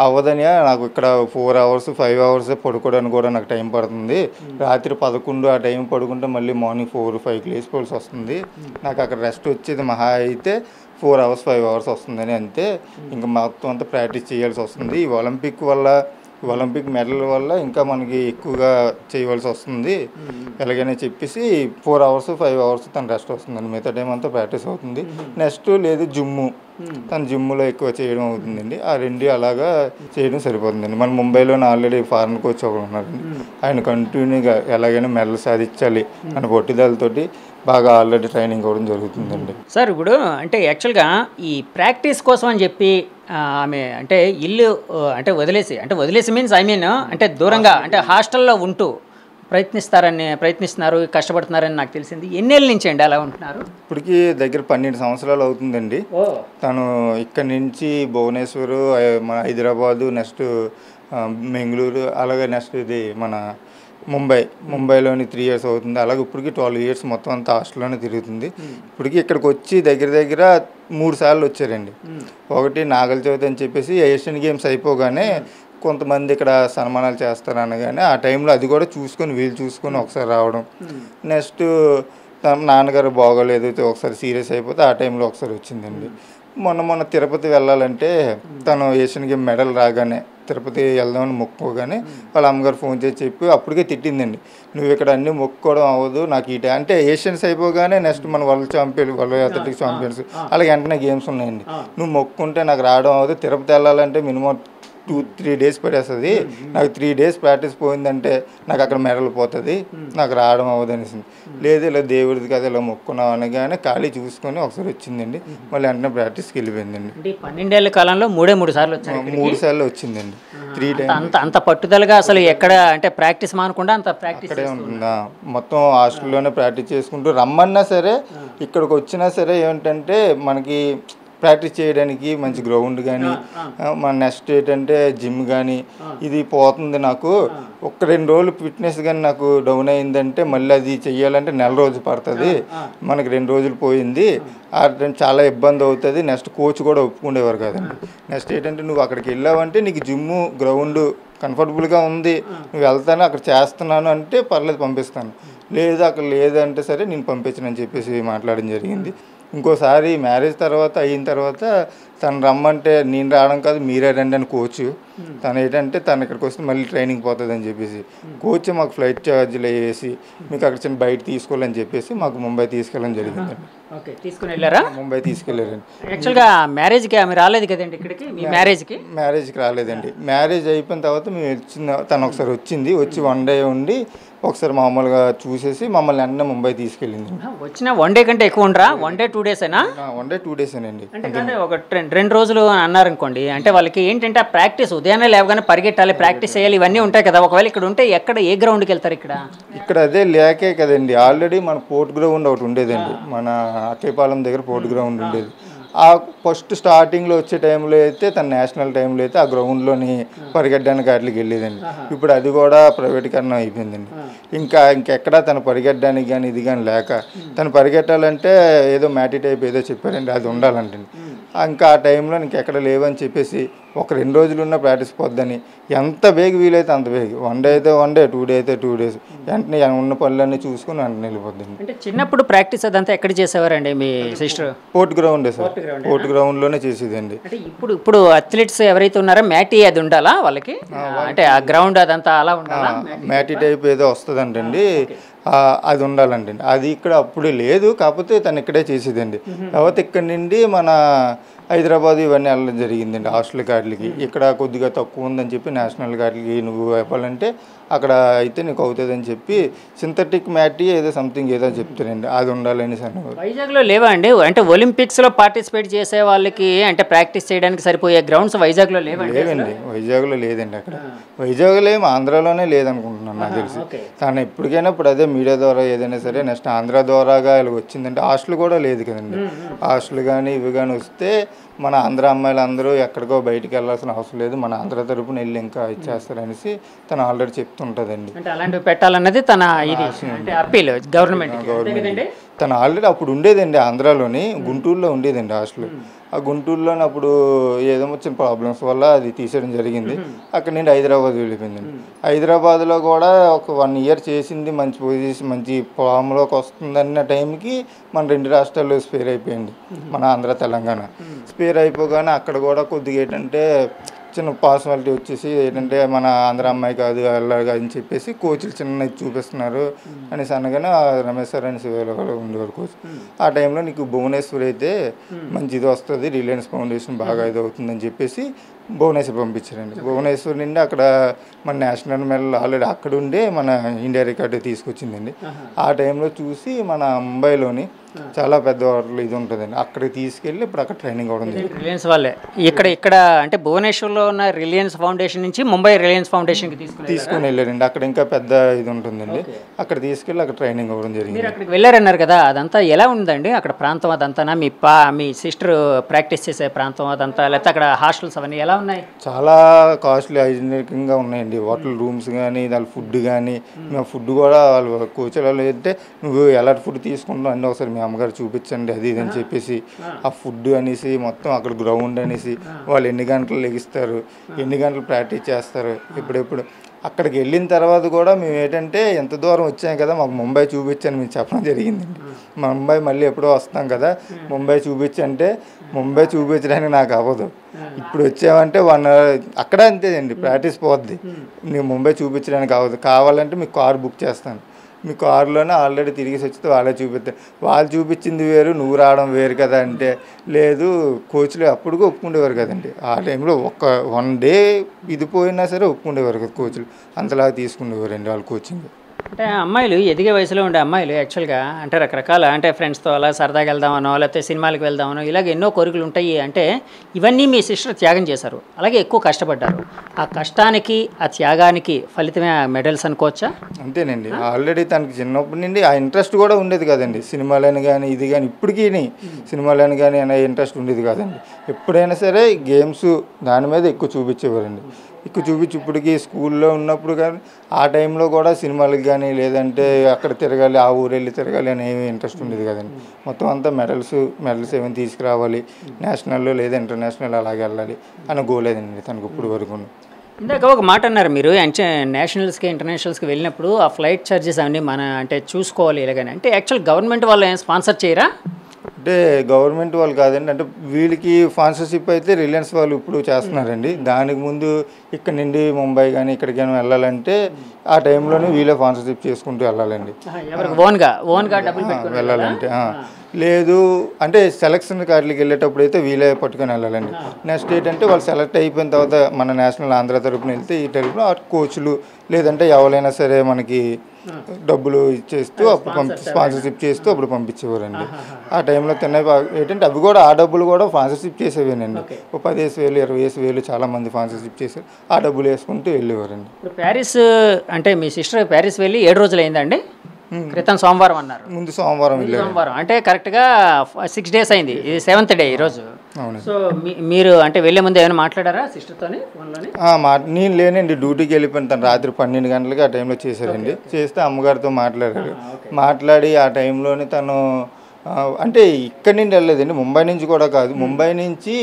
Speaker 5: అవ్వదని నాకు ఇక్కడ 4 hours 5 hours పడుకోవడానికి కూడా నాకు టైం పడుతుంది. రాత్రి 11 ఆ టైం పడుకుంటే మళ్ళీ మార్నింగ్ 4 5కి లేచిపోవాల్సి వస్తుంది. నాకు అక్కడ రెస్ట్ వచ్చేది మహా అయితే 4 hours 5 hours వస్తుందని అంతే. ఇంకా మొత్తం అంతా ప్రాక్టీస్ చేయాల్సి వస్తుంది. ఈ ఒలింపిక్ మెడల్ వల్ల ఇంకా మనకి ఎక్కువగా చేయవలసి వస్తుంది. ఎలాగైనా చెప్పేసి 4 hours 5 hours తన రెస్ట్ వస్తుందండి. మిగతా టైం అంతా ప్రాక్టీస్ అవుతుంది. నెక్స్ట్ లేదు జిమ్ము, తన జిమ్లో ఎక్కువ చేయడం అవుతుందండి. ఆ రెండు అలాగా చేయడం సరిపోతుందండి. మన ముంబైలోనే ఆల్రెడీ ఫారెన్ కోచ్ ఒకరు ఉన్నారండి. ఆయన కంటిన్యూగా ఎలాగైనా మెడల్ సాధించాలి అనే పట్టుదలతోటి బాగా ఆల్రెడీ ట్రైనింగ్ అవ్వడం జరుగుతుందండి.
Speaker 1: సార్ ఇప్పుడు అంటే యాక్చువల్గా ఈ ప్రాక్టీస్ కోసం అని చెప్పి ఆమె అంటే ఇల్లు అంటే వదిలేసి మీన్స్ అంటే దూరంగా అంటే హాస్టల్లో ఉంటూ ప్రయత్నిస్తున్నారు, కష్టపడుతున్నారని నాకు తెలిసింది. ఎన్నేళ్ళ నుంచి అండి అలా ఉంటున్నారు?
Speaker 5: ఇప్పటికి దగ్గర 12 సంవత్సరాలు అవుతుందండి. తను ఇక్కడ నుంచి భువనేశ్వరు, మన హైదరాబాదు, నెక్స్ట్ బెంగళూరు, అలాగే నెక్స్ట్ ఇది మన ముంబైలోని 3 years అవుతుంది. అలాగే ఇప్పటికి 12 years మొత్తం అంతా హాస్టల్లోనే తిరుగుతుంది. ఇప్పటికి ఇక్కడికి వచ్చి దగ్గర 3 సార్లు వచ్చారండి. ఒకటి నాగల చవితి అని చెప్పేసి ఏషియన్ గేమ్స్ అయిపోగానే కొంతమంది ఇక్కడ సన్మానాలు చేస్తారు అనగానే ఆ టైంలో అది కూడా వీలు చూసుకొని ఒకసారి రావడం. నెక్స్ట్ తన నాన్నగారు బాగోలేదు, ఒకసారి సీరియస్ అయిపోతే ఆ టైంలో ఒకసారి వచ్చిందండి. మొన్న తిరుపతి వెళ్ళాలంటే తను ఏషియన్ గేమ్ మెడల్ రాగానే తిరుపతి వెళ్దామని మొక్కుకోగానే వాళ్ళ అమ్మగారు ఫోన్ చేసి చెప్పి అప్పటికే తిట్టిందండి. నువ్వు ఇక్కడ అన్నీ మొక్కుకోవడం అవ్వదు, నాకు ఈ అంటే ఏషియన్స్ అయిపోగానే నెక్స్ట్ మన వరల్డ్ అథ్లెటిక్స్ ఛాంపియన్స్ అలాగే వెంటనే గేమ్స్ ఉన్నాయండి. నువ్వు మొక్కుంటే నాకు రావడం అవ్వదు, తిరుపతి వెళ్ళాలంటే మినిమం 2-3 days పడేస్తుంది, నాకు 3 days ప్రాక్టీస్ పోయిందంటే నాకు అక్కడ మెడల్ పోతుంది, నాకు రావడం అవ్వదు అనేసింది. లేదు ఇలా దేవుడిది కదా ఇలా మొక్కున్నావు అనగానే ఖాళీ చూసుకొని ఒకసారి వచ్చిందండి. మళ్ళీ వెంటనే ప్రాక్టీస్కి వెళ్ళిపోయిందండి.
Speaker 1: 12 ఏళ్ల కాలంలో 3 సార్లు వచ్చాయి.
Speaker 5: 3 సార్లు వచ్చిందండి. 3 times
Speaker 1: అంత పట్టుదలగా అసలు ఎక్కడ అంటే ప్రాక్టీస్ మానకుండా అంత ప్రాక్టీస్
Speaker 5: అక్కడే ఉంటుందా, మొత్తం హాస్టల్లోనే ప్రాక్టీస్ చేసుకుంటూ రమ్మన్నా సరే ఇక్కడికి వచ్చినా సరే ఏంటంటే మనకి ప్రాక్టీస్ చేయడానికి మంచి గ్రౌండ్ కానీ మన నెక్స్ట్ ఏంటంటే జిమ్ కానీ ఇది పోతుంది. నాకు 1-2 రోజులు ఫిట్నెస్ కానీ నాకు డౌన్ అయిందంటే మళ్ళీ అది చెయ్యాలంటే 1 రోజు పడుతుంది, మనకి 2 రోజులు పోయింది, చాలా ఇబ్బంది అవుతుంది. నెక్స్ట్ కోచ్ కూడా ఒప్పుకునేవారు కదండి. నెక్స్ట్ ఏంటంటే నువ్వు అక్కడికి వెళ్ళావంటే నీకు జిమ్ము గ్రౌండ్ కంఫర్టబుల్గా ఉంది, నువ్వు వెళ్తాను అక్కడ చేస్తున్నాను అంటే పర్లేదు పంపిస్తాను, లేదు అక్కడ లేదంటే సరే నేను పంపించనని చెప్పేసి మాట్లాడడం జరిగింది. ఇంకోసారి మ్యారేజ్ అయిన తర్వాత తను రమ్మంటే నేను రావడం కాదు మీరే రండి అని కోచ్, తను ఏంటంటే తను ఇక్కడికి వస్తే మళ్ళీ ట్రైనింగ్ పోతుంది అని చెప్పేసి కోచ్ మాకు ఫ్లైట్ ఛార్జీలు వేసి మీకు అక్కడ చిన్న బయట తీసుకోవాలని చెప్పేసి మాకు ముంబై తీసుకెళ్ళడం జరిగిందండి.
Speaker 1: తీసుకుని వెళ్ళారా?
Speaker 5: ముంబై తీసుకెళ్ళారండి.
Speaker 1: యాక్చువల్గా మ్యారేజ్కి ఆమె రాలేదు కదండి ఇక్కడికి, మీ మ్యారేజ్కి
Speaker 5: రాలేదండి. మ్యారేజ్ అయిపోయిన తర్వాత మేము తను ఒకసారి వచ్చి 1 day ఉండి ఒకసారి మామూలుగా చూసేసి మమ్మల్ని వెంటనే ముంబై తీసుకెళ్ళింది.
Speaker 1: వచ్చిన 1 day కంటే ఎక్కువ ఉండరా? 1 day 2 days అయినా?
Speaker 5: 1 day 2 days అండి.
Speaker 1: అంటే ఒక 2 రోజులు అన్నారనుకోండి, అంటే వాళ్ళకి ఏంటంటే ఆ ప్రాక్టీస్ ఉదయాన్నే లేవగానే పరిగెట్టాలి, ప్రాక్టీస్ చేయాలి, ఇవన్నీ ఉంటాయి కదా. ఒకవేళ ఇక్కడ ఉంటే ఏ గ్రౌండ్కి వెళ్తారు? ఇక్కడ
Speaker 5: అదే లేకే కదండి. ఆల్రెడీ మన పోర్ట్ గ్రౌండ్ ఒకటి ఉండేదండి, మన అక్కైపాలెం దగ్గర పోర్ట్ గ్రౌండ్ ఉండేది. ఆ ఫస్ట్ స్టార్టింగ్లో వచ్చే టైంలో అయితే తన నేషనల్ టైంలో అయితే ఆ గ్రౌండ్లోని పరిగెట్టడానికి వాటికి వెళ్ళేదండి. ఇప్పుడు అది కూడా ప్రైవేటీకరణ అయిపోయిందండి. ఇంకెక్కడా తను పరిగెట్టడానికి కానీ ఇది కానీ లేక తను పరిగెట్టాలంటే ఏదో మ్యాటీ టైప్ ఏదో చెప్పారండి, అది ఉండాలంటే ఇంకా ఆ టైంలో ఇంకెక్కడ లేవని చెప్పేసి 1-2 రోజులు ఉన్న ప్రాక్టీస్ పోద్దని ఎంత బేగ వీలైతే అంత బేగ 1 day అయితే 1 day 2 day అయితే 2 days వెంటనే ఉన్న పనులన్నీ చూసుకుని వెంటనే వెళ్ళిపోద్దండి.
Speaker 1: అంటే చిన్నప్పుడు ప్రాక్టీస్ అదంతా ఎక్కడ చేసేవారండి మీ సిస్టర్?
Speaker 5: పోర్ట్ గ్రౌండే సార్, పోర్ట్ గ్రౌండ్లోనే చేసేదండి.
Speaker 1: అంటే ఇప్పుడు అథ్లెట్స్ ఎవరైతే ఉన్నారో మ్యాటీ అది ఉండాలా వాళ్ళకి? అంటే ఆ గ్రౌండ్ అదంతా అలా ఉండాలా?
Speaker 5: మ్యాటీ టైప్ ఏదో వస్తుందంటండి, అది ఉండాలండి. అది ఇక్కడ అప్పుడు లేదు, కాకపోతే తను ఇక్కడే చేసేదండి. తర్వాత ఇక్కడ నుండి మన హైదరాబాద్ ఇవన్నీ వెళ్ళడం జరిగిందండి హాస్టల్ కార్డులకి. ఇక్కడ కొద్దిగా తక్కువ ఉందని చెప్పి నేషనల్ కార్డులకి నువ్వు ఇవ్వాలంటే అక్కడ అయితే నీకు అవుతుంది అని చెప్పి సింథటిక్ మ్యాటీ ఏదో సంథింగ్ ఏదో చెప్తారండి, అది ఉండాలని సార్.
Speaker 1: వైజాగ్లో లేవా అండి? అంటే ఒలింపిక్స్లో పార్టిసిపేట్ చేసే వాళ్ళకి అంటే ప్రాక్టీస్ చేయడానికి సరిపోయే గ్రౌండ్స్ వైజాగ్లో లేవండి?
Speaker 5: వైజాగ్లో లేదండి. అక్కడ వైజాగ్లో ఏమి ఆంధ్రాలోనే లేదనుకుంటున్నాను నాకు తెలిసి. తను ఎప్పటికైనా ఇప్పుడు అదే మీడియా ద్వారా ఏదైనా సరే నెక్స్ట్ ఆంధ్ర ద్వారాగా ఇలా వచ్చిందంటే హాస్టల్ కూడా లేదు కదండి. హాస్టల్ కానీ ఇవి కానీ వస్తే మన ఆంధ్ర అమ్మాయిలు అందరూ ఎక్కడికో బయటికి వెళ్ళాల్సిన అవసరం లేదు, మన ఆంధ్ర తరపున వెళ్ళి ఇంకా ఇచ్చేస్తారనేసి తను ఆల్రెడీ చెప్తాను. ఉంటుందండి.
Speaker 1: అంటే అలాంటివి పెట్టాలన్నది తన ఇది అంటే అప్పీల్ గవర్నమెంట్.
Speaker 5: తను ఆల్రెడీ అప్పుడు ఉండేదండి ఆంధ్రాలోని, గుంటూరులో ఉండేదండి హాస్టల్. ఆ గుంటూరులోని అప్పుడు ఏదో వచ్చిన ప్రాబ్లమ్స్ వల్ల అది తీసేయడం జరిగింది. అక్కడ నుండి హైదరాబాద్ వెళ్ళిపోయిందండి. హైదరాబాద్లో కూడా ఒక 1 ఇయర్ చేసింది, మంచి పొజిషన్ మంచి ఫామ్లోకి వస్తుందన్న టైంకి మన 2 రాష్ట్రాల్లో స్పేర్ అయిపోయింది, మన ఆంధ్ర తెలంగాణ. స్పేర్ అయిపోగానే అక్కడ కూడా కొద్దిగా ఏంటంటే చిన్న పార్సనాలిటీ వచ్చేసి ఏంటంటే మన ఆంధ్ర అమ్మాయి కాదు అలాగా అని చెప్పేసి కోచ్లు చిన్న చూపిస్తున్నారు అనేసి అనగానే రమేష్ సార్ అని శివలో ఉండేవారు కోచ్. ఆ టైంలో నీకు భువనేశ్వర్ అయితే మంచి ఇది వస్తుంది, రిలయన్స్ ఫౌండేషన్ బాగా ఇది అవుతుందని చెప్పేసి భువనేశ్వర్ పంపించారండి. భువనేశ్వర్ నుండి అక్కడ మన నేషనల్ మెడల్ ఆల్రెడీ అక్కడ ఉండే మన ఇండియా రికార్డు తీసుకొచ్చిందండి. ఆ టైంలో చూసి మన ముంబైలోని చాలా పెద్ద హోటల్ ఇది ఉంటుందండి, అక్కడికి తీసుకెళ్ళి ఇప్పుడు అక్కడ ట్రైనింగ్ అవ్వడం జరిగింది.
Speaker 1: రిలయన్స్ వాళ్ళే ఇక్కడ అంటే భువనేశ్వర్లో ఉన్న రిలయన్స్ ఫౌండేషన్ నుంచి ముంబై రిలయన్స్ ఫౌండేషన్కి
Speaker 5: తీసుకుని వెళ్ళారండి. అక్కడ ఇంకా పెద్ద ఇది ఉంటుందండి, అక్కడ తీసుకెళ్ళి అక్కడ ట్రైనింగ్ అవ్వడం జరిగింది.
Speaker 1: మీరు అక్కడికి వెళ్ళారన్నారు కదా, అదంతా ఎలా ఉందండి అక్కడ ప్రాంతం అదంతా? మీ సిస్టర్ ప్రాక్టీస్ చేసే ప్రాంతం అదంతా, లేకపోతే అక్కడ హాస్టల్స్ అవన్నీ ఎలా ఉన్నాయి?
Speaker 5: చాలా కాస్ట్లీ హైజీనిక్గా ఉన్నాయండి. హోటల్ రూమ్స్ కానీ దాని ఫుడ్ కానీ, మేము ఫుడ్ కూడా వాళ్ళు కోచ్లలో ఏంటంటే నువ్వు ఎలాంటి ఫుడ్ తీసుకుంటావు అన్నీ ఒకసారి మీ అమ్మగారు చూపించండి అది ఇది అని చెప్పేసి ఆ ఫుడ్ అనేసి మొత్తం అక్కడ గ్రౌండ్ అనేసి వాళ్ళు ఎన్ని గంటలు లెగిస్తారు, ఎన్ని గంటలు ప్రాక్టీస్ చేస్తారు. ఇప్పుడెప్పుడు అక్కడికి వెళ్ళిన తర్వాత కూడా మేము ఏంటంటే ఎంత దూరం వచ్చాం కదా మాకు ముంబై చూపించని మేము చెప్పడం జరిగిందండి. ముంబై మళ్ళీ ఎప్పుడో వస్తాం కదా ముంబై చూపించంటే ముంబై చూపించడానికి నాకు అవ్వదు, ఇప్పుడు వచ్చామంటే 1 hour అక్కడ అంతేదండి ప్రాక్టీస్ పోద్ది, నేను ముంబై చూపించడానికి అవ్వదు, కావాలంటే మీకు కార్ బుక్ చేస్తాను, మీ కారులోనే ఆల్రెడీ తిరిగేసి వచ్చితే వాళ్ళే చూపిస్తారు, వాళ్ళు చూపించింది వేరు నువ్వు రావడం వేరు కదా అంటే లేదు కోచ్లు అప్పుడు ఒప్పుకుండేవారు కదండి. ఆ టైంలో 1 డే ఇది పోయినా సరే ఒప్పుకుండేవారు కదా కోచ్లు, అంతలాగా తీసుకునేవారండి వాళ్ళు కోచింగ్.
Speaker 1: అంటే అమ్మాయిలు ఎదిగే వయసులో ఉండే అమ్మాయిలు యాక్చువల్గా అంటే రకరకాల అంటే ఫ్రెండ్స్తో అలా సరదాగా వెళ్దామనో లేకపోతే సినిమాలకు వెళ్దామనో ఇలాగ ఎన్నో కోరికలు ఉంటాయి. అంటే ఇవన్నీ మీ సిస్టర్ త్యాగం చేశారు, అలాగే ఎక్కువ కష్టపడ్డారు. ఆ కష్టానికి ఆ త్యాగానికి ఫలితమే మెడల్స్ అనుకోవచ్చా?
Speaker 5: అంతేనండి. ఆల్రెడీ తనకి చిన్నప్పటి నుండి ఆ ఇంట్రెస్ట్ కూడా ఉండేది కదండి, సినిమాలని కానీ ఇది కానీ ఇప్పటికీ సినిమాలని కానీ అనే ఇంట్రెస్ట్ ఉండేది కాదండి. ఎప్పుడైనా సరే గేమ్స్ దాని మీద ఎక్కువ చూపించేవారండి. ఎక్కువ చూపించి ఇప్పటికీ స్కూల్లో ఉన్నప్పుడు కానీ ఆ టైంలో కూడా సినిమాలకు కానీ లేదంటే అక్కడ తిరగాలి ఆ ఊరు వెళ్ళి తిరగాలి అని ఏమీ ఇంట్రెస్ట్ ఉండేది కదండి. మొత్తం అంతా మెడల్స్ ఏమైనా తీసుకురావాలి, నేషనల్లో లేదా ఇంటర్నేషనల్ అలాగే వెళ్ళాలి అని గోలేదండి తనకు ఇప్పుడు వరకు.
Speaker 1: ఇందాక ఒక మాట అన్నారు మీరు, అంటే నేషనల్స్కి ఇంటర్నేషనల్స్కి వెళ్ళినప్పుడు ఆ ఫ్లైట్ ఛార్జెస్ అవన్నీ అంటే చూసుకోవాలి ఇలాగని. అంటే యాక్చువల్ గవర్నమెంట్ వాళ్ళు ఏం స్పాన్సర్ చేయరా?
Speaker 5: అంటే గవర్నమెంట్ వాళ్ళు కాదండి, అంటే వీళ్ళకి స్పాన్సర్షిప్ అయితే రిలయన్స్ వాళ్ళు ఇప్పుడు చేస్తున్నారండి. దానికి ముందు ఇక్కడ నుండి ముంబై కానీ ఇక్కడికైనా వెళ్ళాలంటే ఆ టైంలోనే వీళ్ళే స్పాన్సర్షిప్ చేసుకుంటూ వెళ్ళాలండి,
Speaker 1: ఓన్గా డబ్బులు
Speaker 5: వెళ్ళాలంటే. లేదు అంటే సెలక్షన్ కార్డులకి వెళ్ళేటప్పుడు అయితే వీళ్ళే పట్టుకొని వెళ్ళాలండి. నెక్స్ట్ ఏంటంటే వాళ్ళు సెలెక్ట్ అయిపోయిన తర్వాత మన నేషనల్ ఆంధ్ర తరపున వెళ్తే ఈ తరపున కోచ్లు లేదంటే ఎవరైనా సరే మనకి డబ్బులు ఇచ్చేస్తూ అప్పుడు స్పాన్సర్షిప్ చేస్తూ అప్పుడు పంపించేవారండి. ఆ టైంలో ఏంటంటే అవి కూడా ఆ డబ్బులు కూడా స్పాన్సర్షిప్ చేసేవేనండి. ఒక 15,000 20,000 చాలా మంది స్పాన్సర్షిప్ చేశారు, ఆ డబ్బులు వేసుకుంటూ వెళ్ళేవారండి.
Speaker 1: ప్యారిస్ అంటే మీ సిస్టర్ ప్యారిస్ వెళ్ళి 7 రోజులు అయిందండి, క్రితం సోమవారం అన్నారు,
Speaker 5: ముందు సోమవారం వెళ్ళారు.
Speaker 1: సోమవారం అంటే కరెక్ట్గా 6 days అయింది, ఇది 7th day ఈరోజు. సో మీరు అంటే వెళ్ళే ముందు ఏమైనా మాట్లాడారా సిస్టర్తోని ఫోన్లోని?
Speaker 5: నేను లేనండి, డ్యూటీకి వెళ్ళిపోయాను. తను రాత్రి 12 గంటలకి ఆ టైంలో చేశారండి. చేస్తే అమ్మగారితో మాట్లాడారు. మాట్లాడి ఆ టైంలోనే తను అంటే ఇక్కడి నుండి వెళ్ళలేదండి, ముంబై నుంచి కూడా కాదు, ముంబై నుంచి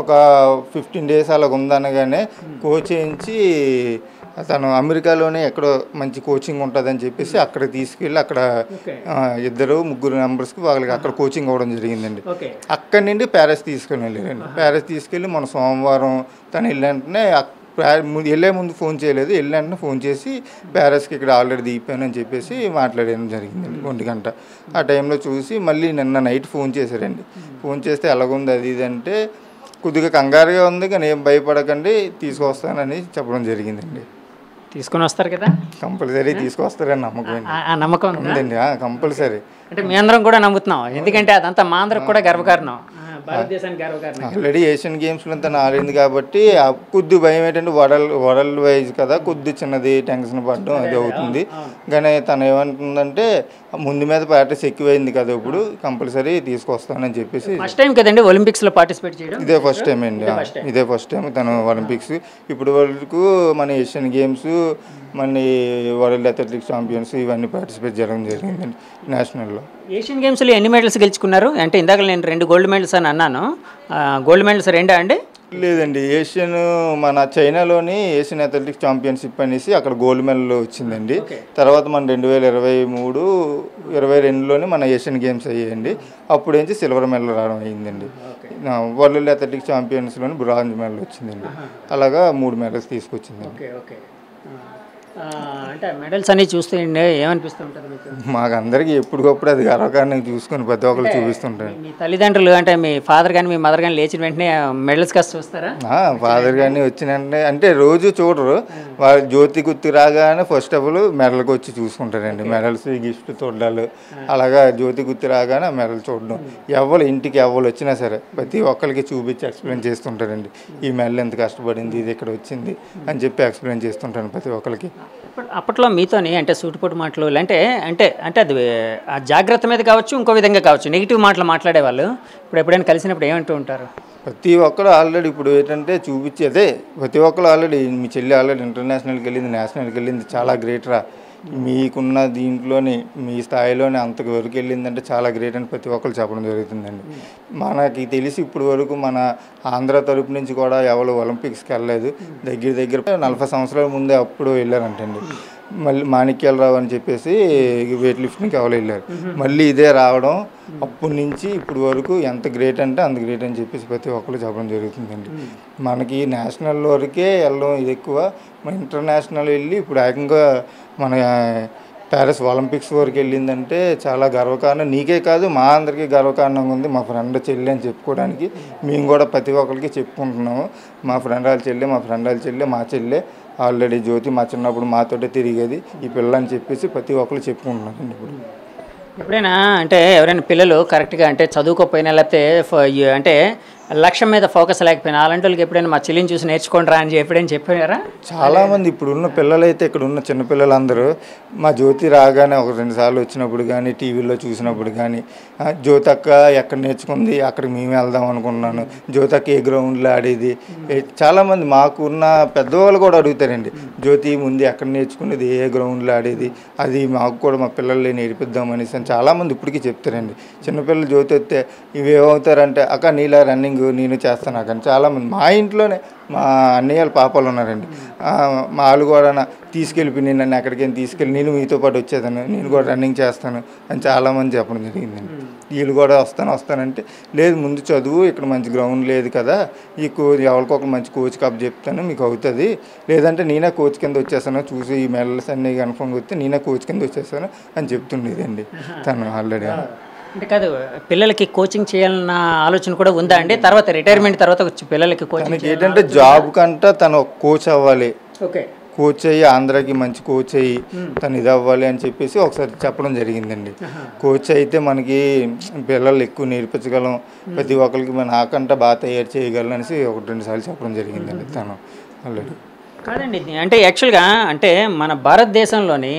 Speaker 5: ఒక 15 days అలాగ ఉందనగానే కోచ్ చేయించి తను అమెరికాలోనే ఎక్కడో మంచి కోచింగ్ ఉంటుందని చెప్పేసి అక్కడ తీసుకెళ్ళి అక్కడ 2-3 మెంబర్స్కి వాళ్ళకి అక్కడ కోచింగ్ అవ్వడం జరిగిందండి. అక్కడి నుండి ప్యారిస్ తీసుకొని వెళ్ళారండి. ప్యారిస్ తీసుకెళ్ళి మన సోమవారం తను వెళ్ళిన వెళ్ళే ముందు ఫోన్ చేయలేదు, వెళ్ళిన ఫోన్ చేసి ప్యారిస్కి ఇక్కడ ఆల్రెడీ దిగిపోయాను అని చెప్పేసి మాట్లాడడం జరిగిందండి 1 గంట. ఆ టైంలో చూసి మళ్ళీ నిన్న నైట్ ఫోన్ చేశారండి. ఫోన్ చేస్తే ఎలాగుంది అది ఇది అంటే కొద్దిగా కంగారుగా ఉంది కానీ ఏం భయపడకండి తీసుకొస్తానని చెప్పడం జరిగిందండి.
Speaker 1: తీసుకొని వస్తారు కదా,
Speaker 5: కంపల్సరీ తీసుకొస్తారని
Speaker 1: నమ్మకం
Speaker 5: ఉందండి. కంపల్సరీ
Speaker 1: అంటే మీ అందరం కూడా నమ్ముతున్నాం, ఎందుకంటే అదంతా మా అందరికి కూడా గర్వకారణం, భారతదేశానికి గర్వకారణం.
Speaker 5: ఆల్రెడీ ఏషియన్ గేమ్స్లో అంతా నారింది కాబట్టి కొద్ది భయం ఏంటంటే వరల్డ్ వైజ్ కదా, కొద్ది చిన్నది టెన్షన్ పడడం అది అవుతుంది. కానీ తను ఏమంటుందంటే ముందు మీద ప్రాక్టీస్ ఎక్కువైంది కదా, ఇప్పుడు కంపల్సరీ తీసుకొస్తానని చెప్పేసి.
Speaker 1: ఫస్ట్ టైం కదండి ఒలింపిక్స్లో పార్టిసిపేట్ చేయడం?
Speaker 5: ఇదే ఫస్ట్ టైం అండి, ఇదే ఫస్ట్ టైం తను ఒలింపిక్స్. ఇప్పటి వరకు మన ఏషియన్ గేమ్స్, మన వరల్డ్ అథ్లెటిక్స్ ఛాంపియన్స్ ఇవన్నీ పార్టిసిపేట్ చేయడం జరిగిందండి నేషనల్లో.
Speaker 1: ఏషియన్ గేమ్స్లో ఎన్ని మెడల్స్ గెలుచుకున్నారు? అంటే ఇందాక నేను 2 గోల్డ్ మెడల్స్ అని అన్నాను, గోల్డ్ మెడల్స్ 2 అండి?
Speaker 5: లేదండి, ఏషియన్ మన చైనాలోని ఏషియన్ అథ్లెటిక్స్ ఛాంపియన్షిప్ అనేసి అక్కడ గోల్డ్ మెడల్ వచ్చిందండి. తర్వాత మన 2023, 2022లోనే మన ఏషియన్ గేమ్స్ అయ్యాయండి. అప్పుడు నుంచి సిల్వర్ మెడల్ రావడం అయ్యిందండి. వరల్డ్ అథ్లెటిక్స్ ఛాంపియన్స్లోని బ్రాంజ్ మెడల్ వచ్చిందండి. అలాగా 3 మెడల్స్ తీసుకొచ్చిందండి.
Speaker 1: అంటే మెడల్స్ అన్ని చూస్తే ఏమనిపిస్తుంటుంది మీకు?
Speaker 5: మాకు అందరికీ ఎప్పటికప్పుడు అది గర్వకారణం చూసుకొని ప్రతి ఒక్కరు చూపిస్తుంటారు.
Speaker 1: మీ తల్లిదండ్రులు అంటే మీ ఫాదర్ కానీ మీ మదర్ కానీ లేచిన వెంటనే మెడల్స్ కాస్త చూస్తారా?
Speaker 5: ఫాదర్ కానీ వచ్చిన వెంటనే అంటే రోజు చూడరు, వాళ్ళు జ్యోతి గుర్తు రాగానే ఫస్ట్ ఆఫ్ ఆల్ మెడల్కి వచ్చి చూసుకుంటారండి. మెడల్స్ గిఫ్ట్ చూడాలి, అలాగా జ్యోతి గుర్తు రాగానే మెడల్ చూడడం. ఇంటికి ఎవరు వచ్చినా సరే ప్రతి ఒక్కరికి చూపించి ఎక్స్ప్లెయిన్ చేస్తుంటారండి. ఈ మెడల్ ఎంత కష్టపడింది, ఇది ఇక్కడ వచ్చింది అని చెప్పి ఎక్స్ప్లెయిన్ చేస్తుంటాను ప్రతి ఒక్కరికి.
Speaker 1: అప్పట్లో మీతోని అంటే సూటిపోటు మాటలు అంటే అంటే అంటే అది ఆ జాగ్రత్త మీద కావచ్చు, ఇంకో విధంగా కావచ్చు, నెగిటివ్ మాటలు మాట్లాడేవాళ్ళు. ఇప్పుడు ఎప్పుడైనా కలిసినప్పుడు ఏమంటూ ఉంటారు?
Speaker 5: ప్రతి ఒక్కరు ఆల్రెడీ ఇప్పుడు ఏంటంటే చూపించి అదే ప్రతి ఒక్కరు ఆల్రెడీ మీ చెల్లి ఆల్రెడీ ఇంటర్నేషనల్కి వెళ్ళింది, నేషనల్కి వెళ్ళింది, చాలా గ్రేట్ రా, మీకున్న దీంట్లోని మీ స్థాయిలోనే అంతవరకు వెళ్ళిందంటే చాలా గ్రేట్ అని ప్రతి ఒక్కరు చెప్పడం జరుగుతుందండి. మనకి తెలిసి ఇప్పుడు వరకు మన ఆంధ్ర తరపు నుంచి కూడా ఎవరు ఒలింపిక్స్కి వెళ్ళలేదు. దగ్గర 40 సంవత్సరాల ముందే అప్పుడు వెళ్ళారంటండి. మళ్ళీ మాణిక్యాలరావు అని చెప్పేసి వెయిట్ లిఫ్టింగ్కి ఎవరు వెళ్ళారు, మళ్ళీ ఇదే రావడం. అప్పటి నుంచి ఇప్పుడు వరకు ఎంత గ్రేట్ అంటే అంత గ్రేట్ అని చెప్పేసి ప్రతి ఒక్కరు చెప్పడం జరుగుతుందండి. మనకి నేషనల్ వరకే వెళ్ళడం ఇది ఎక్కువ, మన ఇంటర్నేషనల్ వెళ్ళి ఇప్పుడు ఏకంగా మన ప్యారిస్ ఒలింపిక్స్ వరకు వెళ్ళిందంటే చాలా గర్వకారణం. నీకే కాదు మా అందరికీ గర్వకారణంగా ఉంది. మా ఫ్రెండ్ చెల్లి అని చెప్పుకోవడానికి మేము కూడా ప్రతి ఒక్కరికి చెప్పుకుంటున్నాము. మా ఫ్రెండ్ వాళ్ళ చెల్లి, మా చెల్లె ఆల్రెడీ జ్యోతి మా చిన్నప్పుడు మాతోటే తిరిగేది ఈ పిల్ల అని చెప్పేసి ప్రతి ఒక్కరు చెప్పుకుంటున్నారండి. ఇప్పుడు
Speaker 1: ఎప్పుడైనా అంటే ఎవరైనా పిల్లలు కరెక్ట్గా అంటే చదువుకోకపోయినా లేకపోతే అంటే లక్ష్యం మీద ఫోకస్ లేకపోయినా అలాంటి వాళ్ళకి ఎప్పుడైనా మా చెల్లిని చూసి నేర్చుకోండిరా అని ఎప్పుడైనా చెప్పారా?
Speaker 5: చాలామంది ఇప్పుడున్న పిల్లలైతే ఇక్కడ ఉన్న చిన్నపిల్లలందరూ మా జ్యోతి రాగానే 1-2 సార్లు వచ్చినప్పుడు కానీ టీవీలో చూసినప్పుడు కానీ జ్యోతి అక్క ఎక్కడ నేర్చుకుంది, అక్కడికి మేము వెళ్దాం అనుకున్నాను, జ్యోతి అక్క ఏ గ్రౌండ్లో ఆడేది. చాలామంది మాకున్న పెద్దవాళ్ళు కూడా అడుగుతారండి, జ్యోతి ముందు ఎక్కడ నేర్చుకునేది, ఏ గ్రౌండ్లో ఆడేది, అది మాకు కూడా మా పిల్లల్ని నేర్పిద్దాం అనేసి అని చాలామంది ఇప్పటికీ చెప్తారండి. చిన్నపిల్లలు జ్యోతి వస్తే ఇవి ఏమవుతారంటే అక్క నీలా రన్నింగ్ నేను చేస్తాను అక్కడ. చాలామంది మా ఇంట్లోనే మా అన్నయ్యల పాపలు ఉన్నారండి, మా వాళ్ళు కూడా తీసుకెళ్ళిపోయి నన్ను ఎక్కడికైనా తీసుకెళ్ళి నేను మీతో పాటు వచ్చేదాను, నేను కూడా రన్నింగ్ చేస్తాను అని చాలామంది చెప్పడం జరిగిందండి. వీళ్ళు కూడా వస్తానంటే లేదు ముందు చదువు, ఇక్కడ మంచి గ్రౌండ్ లేదు కదా, ఈ ఎవరికొక మంచి కోచ్ కప్ చెప్తాను మీకు అవుతుంది, లేదంటే నేనే కోచ్ కింద వచ్చేస్తాను, చూసి ఈ మెడల్స్ అన్నీ కన్ఫర్మ్గా వస్తే నేనే కోచ్ కింద వచ్చేస్తాను అని చెప్తుండేదండి తను ఆల్రెడీ.
Speaker 1: అంటే కాదు పిల్లలకి కోచింగ్ చేయాలన్న ఆలోచన కూడా ఉందా అండి? తర్వాత రిటైర్మెంట్ తర్వాత పిల్లలకి కోచింగ్
Speaker 5: ఏంటంటే జాబ్ కంటే తను కోచ్ అవ్వాలి,
Speaker 1: ఓకే
Speaker 5: కోచ్ అయ్యి ఆంధ్రాకి మంచి కోచ్ అయ్యి తను ఇది అవ్వాలి అని చెప్పేసి ఒకసారి చెప్పడం జరిగిందండి. కోచ్ అయితే మనకి పిల్లలు ఎక్కువ నేర్పించగలం, ప్రతి ఒక్కరికి నాకంటే బాగా తయారు చేయగలం అనేసి 1-2 సార్లు చెప్పడం జరిగిందండి తను ఆల్రెడీ.
Speaker 1: కాదండి అంటే యాక్చువల్గా అంటే మన భారతదేశంలోని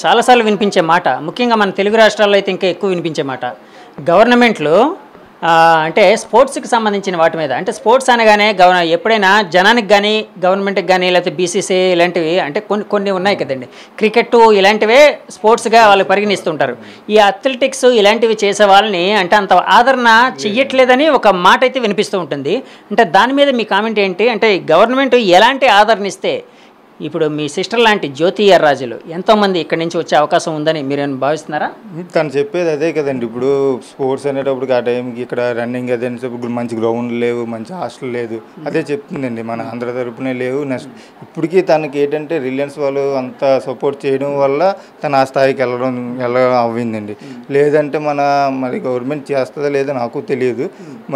Speaker 1: చాలాసార్లు వినిపించే మాట, ముఖ్యంగా మన తెలుగు రాష్ట్రాల్లో అయితే ఇంకా ఎక్కువ వినిపించే మాట, గవర్నమెంట్లు అంటే స్పోర్ట్స్కి సంబంధించిన వాటి మీద అంటే స్పోర్ట్స్ అనగానే ఎప్పుడైనా జనానికి కానీ గవర్నమెంట్కి కానీ లేకపోతే బీసీసీ ఇలాంటివి అంటే కొన్ని ఉన్నాయి కదండి, క్రికెట్ ఇలాంటివే స్పోర్ట్స్గా వాళ్ళు పరిగణిస్తుంటారు. ఈ అథ్లెటిక్స్ ఇలాంటివి చేసే వాళ్ళని అంటే అంత ఆదరణ చెయ్యట్లేదని ఒక మాట అయితే వినిపిస్తూ ఉంటుంది. అంటే దాని మీద మీ కామెంట్ ఏంటి? అంటే గవర్నమెంట్ ఎలాంటి ఆదరణ ఇస్తే ఇప్పుడు మీ సిస్టర్ లాంటి జ్యోతి ఎర్రాజులు ఎంతోమంది ఇక్కడి నుంచి వచ్చే అవకాశం ఉందని మీరు భావిస్తున్నారా?
Speaker 5: తను చెప్పేది అదే కదండి, ఇప్పుడు స్పోర్ట్స్ అనేటప్పుడు ఆ టైంకి ఇక్కడ రన్నింగ్ అదే ఇప్పుడు మంచి గ్రౌండ్ లేవు, మంచి హాస్టల్ లేదు, అదే చెప్తుందండి. మన ఆంధ్ర తరపునే లేవు. నెక్స్ట్ ఇప్పటికీ తనకి ఏంటంటే రిలయన్స్ వాళ్ళు అంత సపోర్ట్ చేయడం వల్ల తను ఆ స్థాయికి వెళ్ళడం అవ్విందండి. లేదంటే మరి గవర్నమెంట్ చేస్తుందో లేదో నాకు తెలియదు.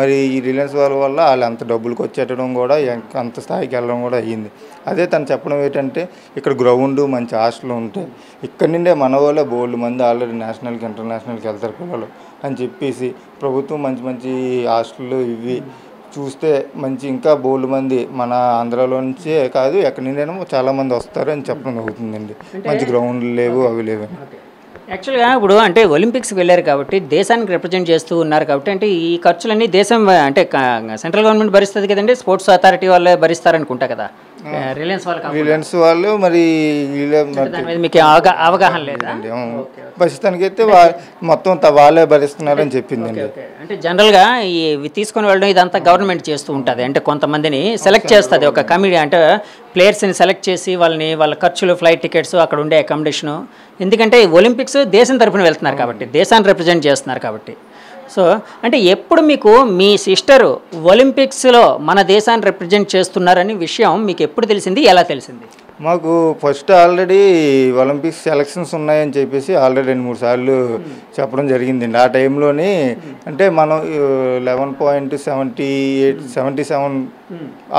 Speaker 5: మరి ఈ రిలయన్స్ వాళ్ళ వల్ల వాళ్ళు అంత డబ్బులకు వచ్చేటడం కూడా అంత స్థాయికి వెళ్ళడం కూడా అయ్యింది. అదే తను చెప్పడం ఏంటంటే ఇక్కడ గ్రౌండ్ మంచి హాస్టల్ ఉంటాయి, ఇక్కడ నుండే మన వాళ్ళే బోల్డ్ మంది ఆల్రెడీ నేషనల్కి ఇంటర్నేషనల్కి వెళ్తారు పిల్లలు అని చెప్పేసి ప్రభుత్వం మంచి హాస్టళ్ళు ఇవి చూస్తే మంచి ఇంకా బోల్డ్ మంది మన ఆంధ్రాలో నుంచే కాదు ఎక్కడి నుండైనా చాలామంది వస్తారు అని చెప్పడం అవుతుందండి. మంచి గ్రౌండ్లు లేవు, అవి లేవు.
Speaker 1: యాక్చువల్గా ఇప్పుడు అంటే ఒలింపిక్స్కి వెళ్ళారు కాబట్టి దేశానికి రిప్రజెంట్ చేస్తూ ఉన్నారు కాబట్టి అంటే ఈ ఖర్చులన్నీ దేశం అంటే సెంట్రల్ గవర్నమెంట్ భరిస్తుంది కదండి, స్పోర్ట్స్ అథారిటీ వాళ్ళే భరిస్తారనుకుంటా కదా,
Speaker 5: రిలయన్స్ వాళ్ళు మరి
Speaker 1: దాని మీద మీకు అవగాహన లేదా?
Speaker 5: ప్రస్తుతానికైతే మొత్తం వాళ్ళే భరిస్తున్నారని చెప్పిందండి.
Speaker 1: అంటే జనరల్గా ఈ తీసుకొని వెళ్ళడం ఇదంతా గవర్నమెంట్ చేస్తూ ఉంటుంది. అంటే కొంతమందిని సెలెక్ట్ చేస్తుంది ఒక కమిటీ, అంటే ప్లేయర్స్ని సెలెక్ట్ చేసి వాళ్ళ ఖర్చులు, ఫ్లైట్ టికెట్స్, అక్కడ ఉండే అకామిడేషను. ఎందుకంటే ఒలింపిక్స్ దేశం తరపున వెళ్తున్నారు కాబట్టి, దేశాన్ని రిప్రజెంట్ చేస్తున్నారు కాబట్టి. సో అంటే ఎప్పుడు మీకు మీ సిస్టరు ఒలింపిక్స్లో మన దేశాన్ని రిప్రజెంట్ చేస్తున్నారని విషయం మీకు ఎప్పుడు తెలిసింది, ఎలా తెలిసింది?
Speaker 5: మాకు ఫస్ట్ ఆల్రెడీ ఒలింపిక్స్ సెలక్షన్స్ ఉన్నాయని చెప్పేసి ఆల్రెడీ 2-3 సార్లు చెప్పడం జరిగిందండి. ఆ టైంలోని అంటే మనం 11.77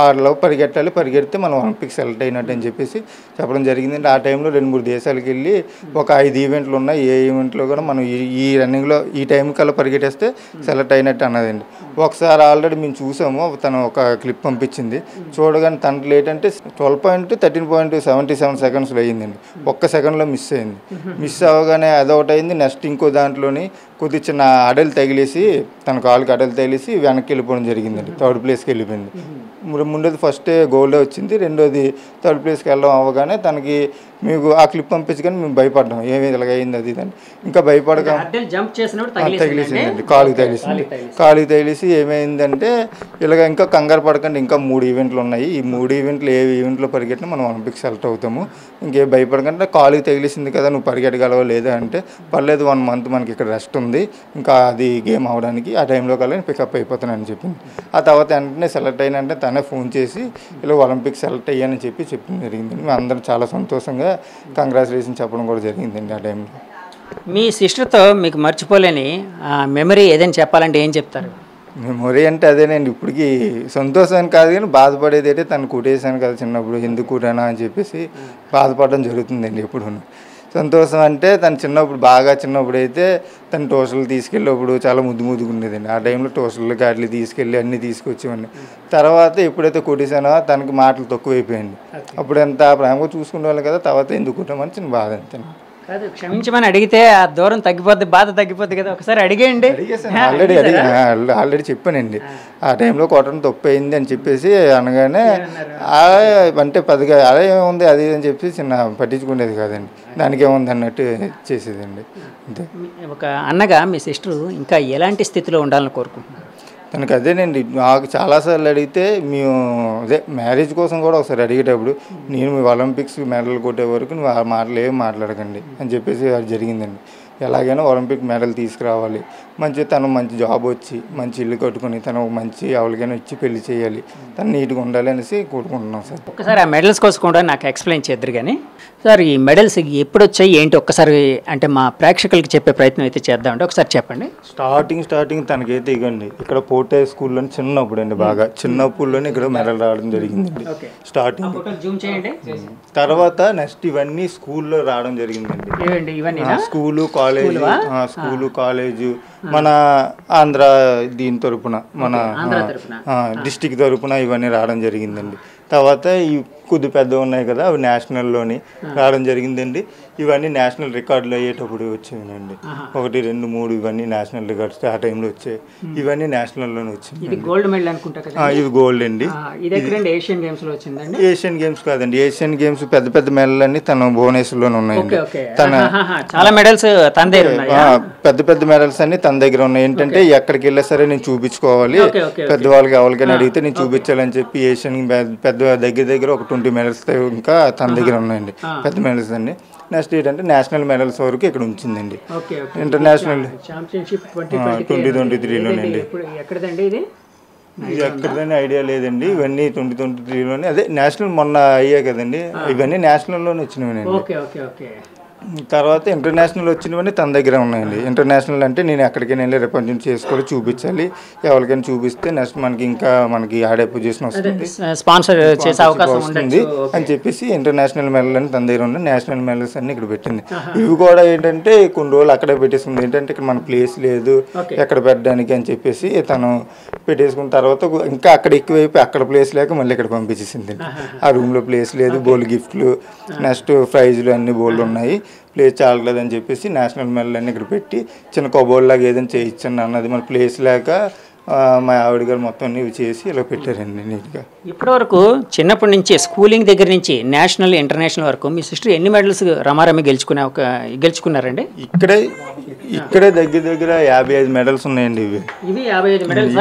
Speaker 5: ఆరులో పరిగెడితే మనం ఒలింపిక్స్ సెలెక్ట్ అయినట్టు అని చెప్పేసి చెప్పడం జరిగిందండి. ఆ టైంలో 2-3 దేశాలకు వెళ్ళి ఒక 5 ఈవెంట్లు ఉన్నాయి, ఏ ఈవెంట్లో కూడా మనం ఈ రన్నింగ్లో ఈ టైం కల్లా పరిగెట్టేస్తే సెలెక్ట్ అయినట్టు అన్నదండి. ఒకసారి ఆల్రెడీ మేము చూసాము, తను ఒక క్లిప్ పంపించింది, చూడగానే తనకి ఏంటంటే 12.13.77 సెకండ్స్లో అయ్యిందండి. ఒక్క సెకండ్లో మిస్ అయింది. మిస్ అవ్వగానే అదొకటి అయింది. నెక్స్ట్ ఇంకో దాంట్లోని కొద్ది చిన్న అడలు తగిలేసి, తన కాలుకి అడలు తగిలేసి వెనక్కి వెళ్ళిపోవడం జరిగిందండి. 3rd ప్లేస్కి వెళ్ళిపోయింది. ముందది ఫస్ట్ గోల్డే వచ్చింది, రెండోది 3rd ప్లేస్కి వెళ్ళడం అవ్వగానే తనకి మీకు ఆ క్లిప్ పంపించగానే మేము భయపడ్డాం, ఏమి ఇలాగ అయింది అది ఇదని. ఇంకా భయపడగా తగిలేసిందండి, కాలుకి తగిలేసి ఏమైందంటే ఇలాగ ఇంకా కంగారు పడకండి, ఇంకా 3 ఈవెంట్లు ఉన్నాయి, ఈ 3 ఈవెంట్లు ఏ ఈవెంట్లో పరిగెట్టినా మనం ఒలింపిక్స్ సెలెక్ట్ అవుతాము, ఇంకేం భయపడకంటే కాలుకి తగిలేసింది కదా నువ్వు పరిగెట్టగలవా లేదా అంటే, పర్లేదు 1 మంత్ మనకి ఇక్కడ రెస్ట్ ఉంది, ఇంకా అది గేమ్ అవ్వడానికి ఆ టైంలో కల్లా పికప్ అయిపోతానని చెప్పింది. ఆ తర్వాత వెంటనే సెలెక్ట్ అయినంటే తనే ఫోన్ చేసి ఇలా ఒలింపిక్స్ సెలెక్ట్ అయ్యానని చెప్పడం జరిగింది. మేము అందరం చాలా సంతోషంగా కంగ్రాచులేషన్ చెప్పడం కూడా జరిగిందండి. ఆ టైంలో
Speaker 1: మీ సిస్టర్తో మీకు మర్చిపోలేని మెమరీ ఏదైనా చెప్పాలంటే ఏం చెప్తారు?
Speaker 5: మెమొరీ అంటే అదేనండి, ఇప్పటికి సంతోషాన్ని కాదు కానీ బాధపడేది అయితే తను కుట్టేసాను కదా చిన్నప్పుడు, ఎందుకు కుట్టానా అని చెప్పేసి బాధపడడం జరుగుతుందండి ఎప్పుడు. సంతోషం అంటే తను చిన్నప్పుడు అయితే తను ట్యూషన్లు తీసుకెళ్ళినప్పుడు చాలా ముద్దుగా ఉండేదండి. ఆ టైంలో ట్యూషన్లు గాట్లు తీసుకెళ్ళి అన్నీ తీసుకొచ్చేవాడిని. తర్వాత ఎప్పుడైతే కొట్టేసానో తనకి మాటలు తక్కువైపోయింది. అప్పుడు ఎంత ప్రేమగా చూసుకునేవాళ్ళు కదా, తర్వాత ఎందుకు కుట్టామని చిన్న బాధ అంతే.
Speaker 1: కాదు, క్షమించమని అడిగితే ఆ దూరం తగ్గిపోద్ది, బాధ తగ్గిపోద్ది కదా, ఒకసారి అడిగేయండి.
Speaker 5: ఆల్రెడీ చెప్పానండి. ఆ టైంలో కొట్టడం తప్పు అయింది అని చెప్పేసి అనగానే అంటే పెద్దగా అలా ఏముంది అది అని చెప్పి చిన్న పట్టించుకునేది కాదండి, దానికి ఏముంది అన్నట్టు చేసేదండి అంతే.
Speaker 1: ఒక అన్నగా మీ సిస్టర్ ఇంకా ఎలాంటి స్థితిలో ఉండాలని కోరుకుంటున్నారు?
Speaker 5: తనకు అదేనండి, నాకు చాలాసార్లు అడిగితే మేము మ్యారేజ్ కోసం కూడా ఒకసారి అడిగేటప్పుడు నేను మీ ఒలింపిక్స్ మెడల్ కొట్టే వరకు నువ్వు ఆ మాటలు ఏం మాట్లాడకండి అని చెప్పేసి అది జరిగిందండి. ఎలాగైనా ఒలింపిక్ మెడల్ తీసుకురావాలి, తను మంచి జాబ్ వచ్చి మంచి ఇల్లు కట్టుకుని తను మంచి ఎవరికైనా ఇచ్చి పెళ్లి చేయాలి, తను నీట్గా ఉండాలి అనేసి కోరుకుంటున్నాం సార్.
Speaker 1: ఒక్కసారి ఆ మెడల్స్ కోసం కూడా నాకు ఎక్స్ప్లెయిన్ చేద్దరు కానీ సార్, ఈ మెడల్స్ ఎప్పుడు వచ్చాయి ఏంటి ఒక్కసారి అంటే మా ప్రేక్షకులకి చెప్పే ప్రయత్నం అయితే చేద్దామంటే ఒకసారి చెప్పండి.
Speaker 5: స్టార్టింగ్ తనకైతే ఇవ్వండి ఇక్కడ పోర్టే స్కూల్లోని చిన్నప్పుడు అండి, బాగా చిన్నప్పుడులోనే ఇక్కడ మెడల్ రావడం జరిగిందండి స్టార్టింగ్. తర్వాత నెక్స్ట్ ఇవన్నీ స్కూల్లో రావడం జరిగిందండి. స్కూలు కాలేజు మన ఆంధ్ర దీని తరపున మన డిస్టిక్ తరపున ఇవన్నీ రావడం జరిగిందండి. తర్వాత ఈ కొద్ది పెద్ద ఉన్నాయి కదా అవి నేషనల్లోని రావడం జరిగిందండి. ఇవన్నీ నేషనల్ రికార్డులు అయ్యేటప్పుడు వచ్చాయండి, 1, 2, 3 ఇవన్నీ నేషనల్ రికార్డ్స్ ఆ టైంలో వచ్చాయి. ఇవన్నీ నేషనల్లోనే వచ్చింది.
Speaker 1: ఇది గోల్డ్ మెడల్ అనుకుంటా కదా?
Speaker 5: ఇది గోల్డ్ అండి.
Speaker 1: ఏషియన్ గేమ్స్లో వచ్చిందండి.
Speaker 5: ఏషియన్ గేమ్స్ కాదండి, ఏషియన్ గేమ్స్ పెద్ద మెడల్ అన్ని తన భువనేశ్వర్లోనే ఉన్నాయండి.
Speaker 1: తన చాలా మెడల్స్ తన దగ్గర ఉన్నాయి,
Speaker 5: పెద్ద మెడల్స్ అన్ని తన దగ్గర ఉన్నాయి. ఏంటంటే ఎక్కడికి వెళ్ళా సరే నేను చూపించుకోవాలి, పెద్దవాళ్ళకి ఎవరికైనా అడిగితే నేను చూపించాలని చెప్పి ఏషియన్ దగ్గర ఒక 20 మెడల్స్ ఇంకా తన దగ్గర ఉన్నాయండి, పెద్ద మెడల్స్ అండి. నెక్స్ట్ ఏంటంటే నేషనల్ మెడల్స్ వరకు ఇక్కడ ఉంచిందండి. ఇంటర్నేషనల్ 2023లోనండి. ఇది ఎక్కడదని ఐడియా లేదండి, ఇవన్నీ 2023లోనే అదే నేషనల్ మొన్న అయ్యాయి కదండి, ఇవన్నీ నేషనల్లోనే వచ్చినవినండి. తర్వాత ఇంటర్నేషనల్ వచ్చినవన్నీ తన దగ్గర ఉన్నాయండి. ఇంటర్నేషనల్ అంటే నేను ఎక్కడికైనా వెళ్ళి రిప్రజెంట్ చేసుకొని చూపించాలి, ఎవరికైనా చూపిస్తే నెక్స్ట్ మనకి ఆడే పొజిషన్ వస్తుంది,
Speaker 1: స్పాన్సర్ చేసే అవకాశం
Speaker 5: వస్తుంది అని చెప్పేసి ఇంటర్నేషనల్ మెడల్ అని తన దగ్గర ఉన్న నేషనల్ మెడల్స్ అన్ని ఇక్కడ పెట్టింది. ఇవి కూడా ఏంటంటే కొన్ని రోజులు అక్కడే పెట్టేసింది. ఏంటంటే ఇక్కడ మన ప్లేస్ లేదు ఎక్కడ పెట్టడానికి అని చెప్పేసి తను పెట్టేసుకున్న తర్వాత ఇంకా అక్కడ ఎక్కువైపోయి అక్కడ ప్లేస్ లేక మళ్ళీ ఇక్కడ పంపించేసింది. ఆ రూమ్లో ప్లేస్ లేదు, బోల్ గిఫ్ట్లు నెక్స్ట్ ప్రైజ్లు అన్ని బోల్డ్ ఉన్నాయి, ప్లేస్ చాలలేదని చెప్పేసి నేషనల్ మెడల్ అన్నీ ఇక్కడ పెట్టి చిన్న కబోర్డ్ లాగా ఏదైనా చేయించండి అన్నది, మన ప్లేస్ లేక మా ఆవిడ గారు మొత్తం అన్ని చేసి ఇలా పెట్టారండి నీట్గా.
Speaker 1: ఇప్పటివరకు చిన్నప్పటి నుంచి స్కూలింగ్ దగ్గర నుంచి నేషనల్ ఇంటర్నేషనల్ వరకు మీ సిస్టర్ ఎన్ని మెడల్స్ రమారమి గెలుచుకున్నారండి?
Speaker 5: ఇక్కడే దగ్గర 55 మెడల్స్ ఉన్నాయండి.
Speaker 1: ఇవి 55 మెడల్స్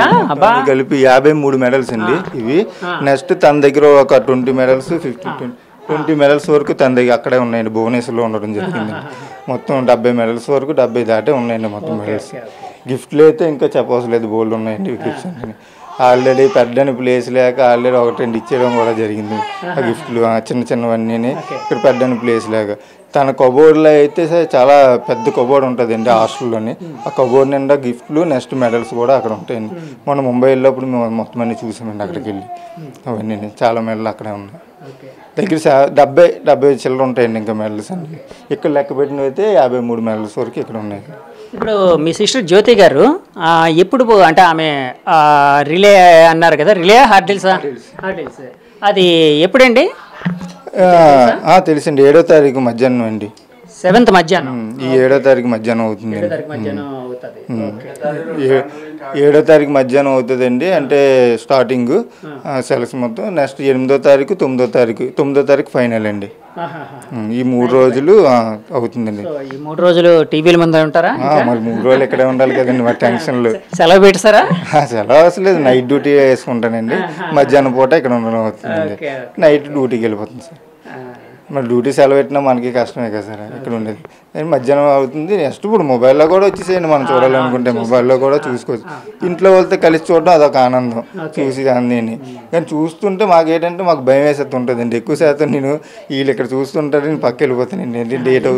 Speaker 5: కలిపి 53 మెడల్స్ అండి ఇవి. నెక్స్ట్ తన దగ్గర ఒక 20 మెడల్స్ 20 మెడల్స్ వరకు తన దగ్గర అక్కడే ఉన్నాయండి, భువనేశ్వర్లో ఉండడం జరిగింది. మొత్తం 70 మెడల్స్ వరకు 70 దాటే ఉన్నాయండి మొత్తం మెడల్స్. గిఫ్ట్లు అయితే ఇంకా చెప్పవలసిన లేదు, బోల్డ్ ఉన్నాయండి గిఫ్ట్స్ అని. ఆల్రెడీ పెద్దని ప్లేస్ లేక ఆల్రెడీ 1-2 ఇచ్చేయడం కూడా జరిగింది ఆ గిఫ్ట్లు, చిన్నవన్నీ. ఇక్కడ పెద్దని ప్లేస్ లేక తన కబోర్డ్లో అయితే చాలా పెద్ద కబోర్డ్ ఉంటుందండి హాస్టల్లోని. ఆ కబోర్డ్ నిండా గిఫ్ట్లు నెక్స్ట్ మెడల్స్ కూడా అక్కడ ఉంటాయండి. మనం ముంబై వెళ్ళినప్పుడు మేము మొత్తం అన్ని చూసామండి అక్కడికి వెళ్ళి. అవన్నీ చాలా మెడల్ అక్కడే ఉన్నాయి. దగ్గర 70 చిల్లర ఉంటాయండి ఇంకా మెడల్స్ అండి. ఇక్కడ లెక్క పెట్టినవి అయితే 53 మెడల్స్ వరకు ఇక్కడ ఉన్నాయి.
Speaker 1: ఇప్పుడు మీ సిస్టర్ జ్యోతి గారు ఎప్పుడు అంటే ఆమె రిలే అన్నారు కదా, రిలే హార్డిల్స్ అది ఎప్పుడండి?
Speaker 5: తెలుసండి, 7వ తారీఖు మధ్యాహ్నం అండి.
Speaker 1: 7th మధ్యాహ్నం,
Speaker 5: ఈ 7వ తారీఖు మధ్యాహ్నం అవుతుంది. 7వ తారీఖు మధ్యాహ్నం అవుతుందండి. అంటే స్టార్టింగ్ సెలక్షన్ మొత్తం. నెక్స్ట్ 8వ తారీఖు 9వ తారీఖు ఫైనల్ అండి. ఈ 3 రోజులు అవుతుందండి.
Speaker 1: ఈ 3 రోజులు టీవీల ముందు ఉంటారా?
Speaker 5: మరి 3 రోజులు ఇక్కడే ఉండాలి కదండి, మరి టెన్షన్లు.
Speaker 1: సెలవు పెట్టారా?
Speaker 5: సెలవు అవసరం లేదు, నైట్ డ్యూటీ వేసుకుంటానండి. మధ్యాహ్నం పూట ఇక్కడ ఉండడం అవుతుందండి. నైట్ డ్యూటీకి వెళ్ళిపోతుంది సార్. మరి డ్యూటీ సెలవు పెట్టినా మనకి కష్టమే కదా సార్ ఇక్కడ ఉండేది. మధ్యాహ్నం అవుతుంది. నెక్స్ట్ ఇప్పుడు మొబైల్లో కూడా వచ్చేసేయండి, మనం చూడాలనుకుంటే మొబైల్లో కూడా చూసుకోవచ్చు. ఇంట్లో వాళ్ళతో కలిసి చూడడం అదొక ఆనందం, చూసి అన్నీ. కానీ చూస్తుంటే మాకేంటంటే మాకు భయం వేసేది ఉంటుందండి. ఎక్కువ శాతం నేను వీళ్ళు ఇక్కడ చూస్తుంటారు, నేను పక్క వెళ్ళిపోతానండి. ఏంటి డేట్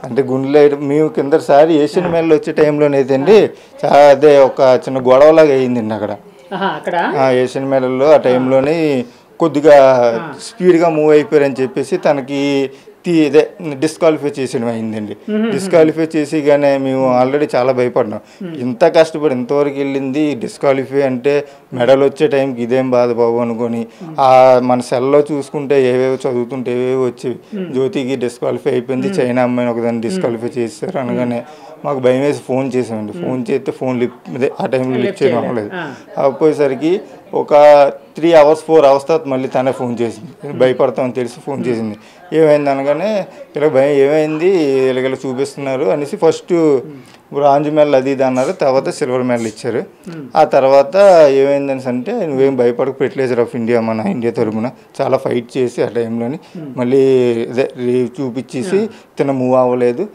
Speaker 5: అంటే గుండెలో మేము కిందసారి ఏషియన్ మెడల్ వచ్చే టైంలోనైతే అండి అదే ఒక చిన్న గొడవలాగా అయ్యిందండి అక్కడ ఏషియన్ మెడల్లో. ఆ టైంలోని కొద్దిగా స్పీడ్గా మూవ్ అయిపోయారని చెప్పేసి తనకి ఇదే డిస్క్వాలిఫై చేసేయడం అయిందండి. డిస్క్వాలిఫై చేసి కానీ మేము ఆల్రెడీ చాలా భయపడ్డాం. ఇంత కష్టపడి ఇంతవరకు వెళ్ళింది డిస్క్వాలిఫై అంటే మెడల్ వచ్చే టైంకి ఇదేం బాధ బాబు అనుకొని మన సెల్లో చూసుకుంటే ఏవేవో చదువుతుంటే ఏవేవో వచ్చేవి. జ్యోతికి డిస్క్వాలిఫై అయిపోయింది, చైనా అమ్మాయిని ఒకదాన్ని డిస్క్వాలిఫై చేస్తారు అనగానే మాకు భయం వేసి ఫోన్ చేసామండి. ఫోన్ చేస్తే ఫోన్ ఆ టైంలో లిఫ్ట్ చేయడం అవ్వలేదు. అవ్వపోయేసరికి ఒక 3 hours 4 hours తర్వాత మళ్ళీ తనే ఫోన్ చేసింది. భయపడతామని తెలిసి ఫోన్ చేసింది. ఏమైంది అనగానే ఇలా భయం ఏమైంది ఇలాగ చూపిస్తున్నారు అనేసి ఫస్ట్ బ్రాంజ్ మెడల్ అది ఇది అన్నారు. తర్వాత సిల్వర్ మెడల్ ఇచ్చారు. ఆ తర్వాత ఏమైందని అంటే నువ్వేం భయపడకు, ఫెర్టిలైజర్ ఆఫ్ ఇండియా మన ఇండియా తరపున చాలా ఫైట్ చేసి ఆ టైంలోని మళ్ళీ అదే చూపించేసి తిన మూవ్ అవ్వలేదు,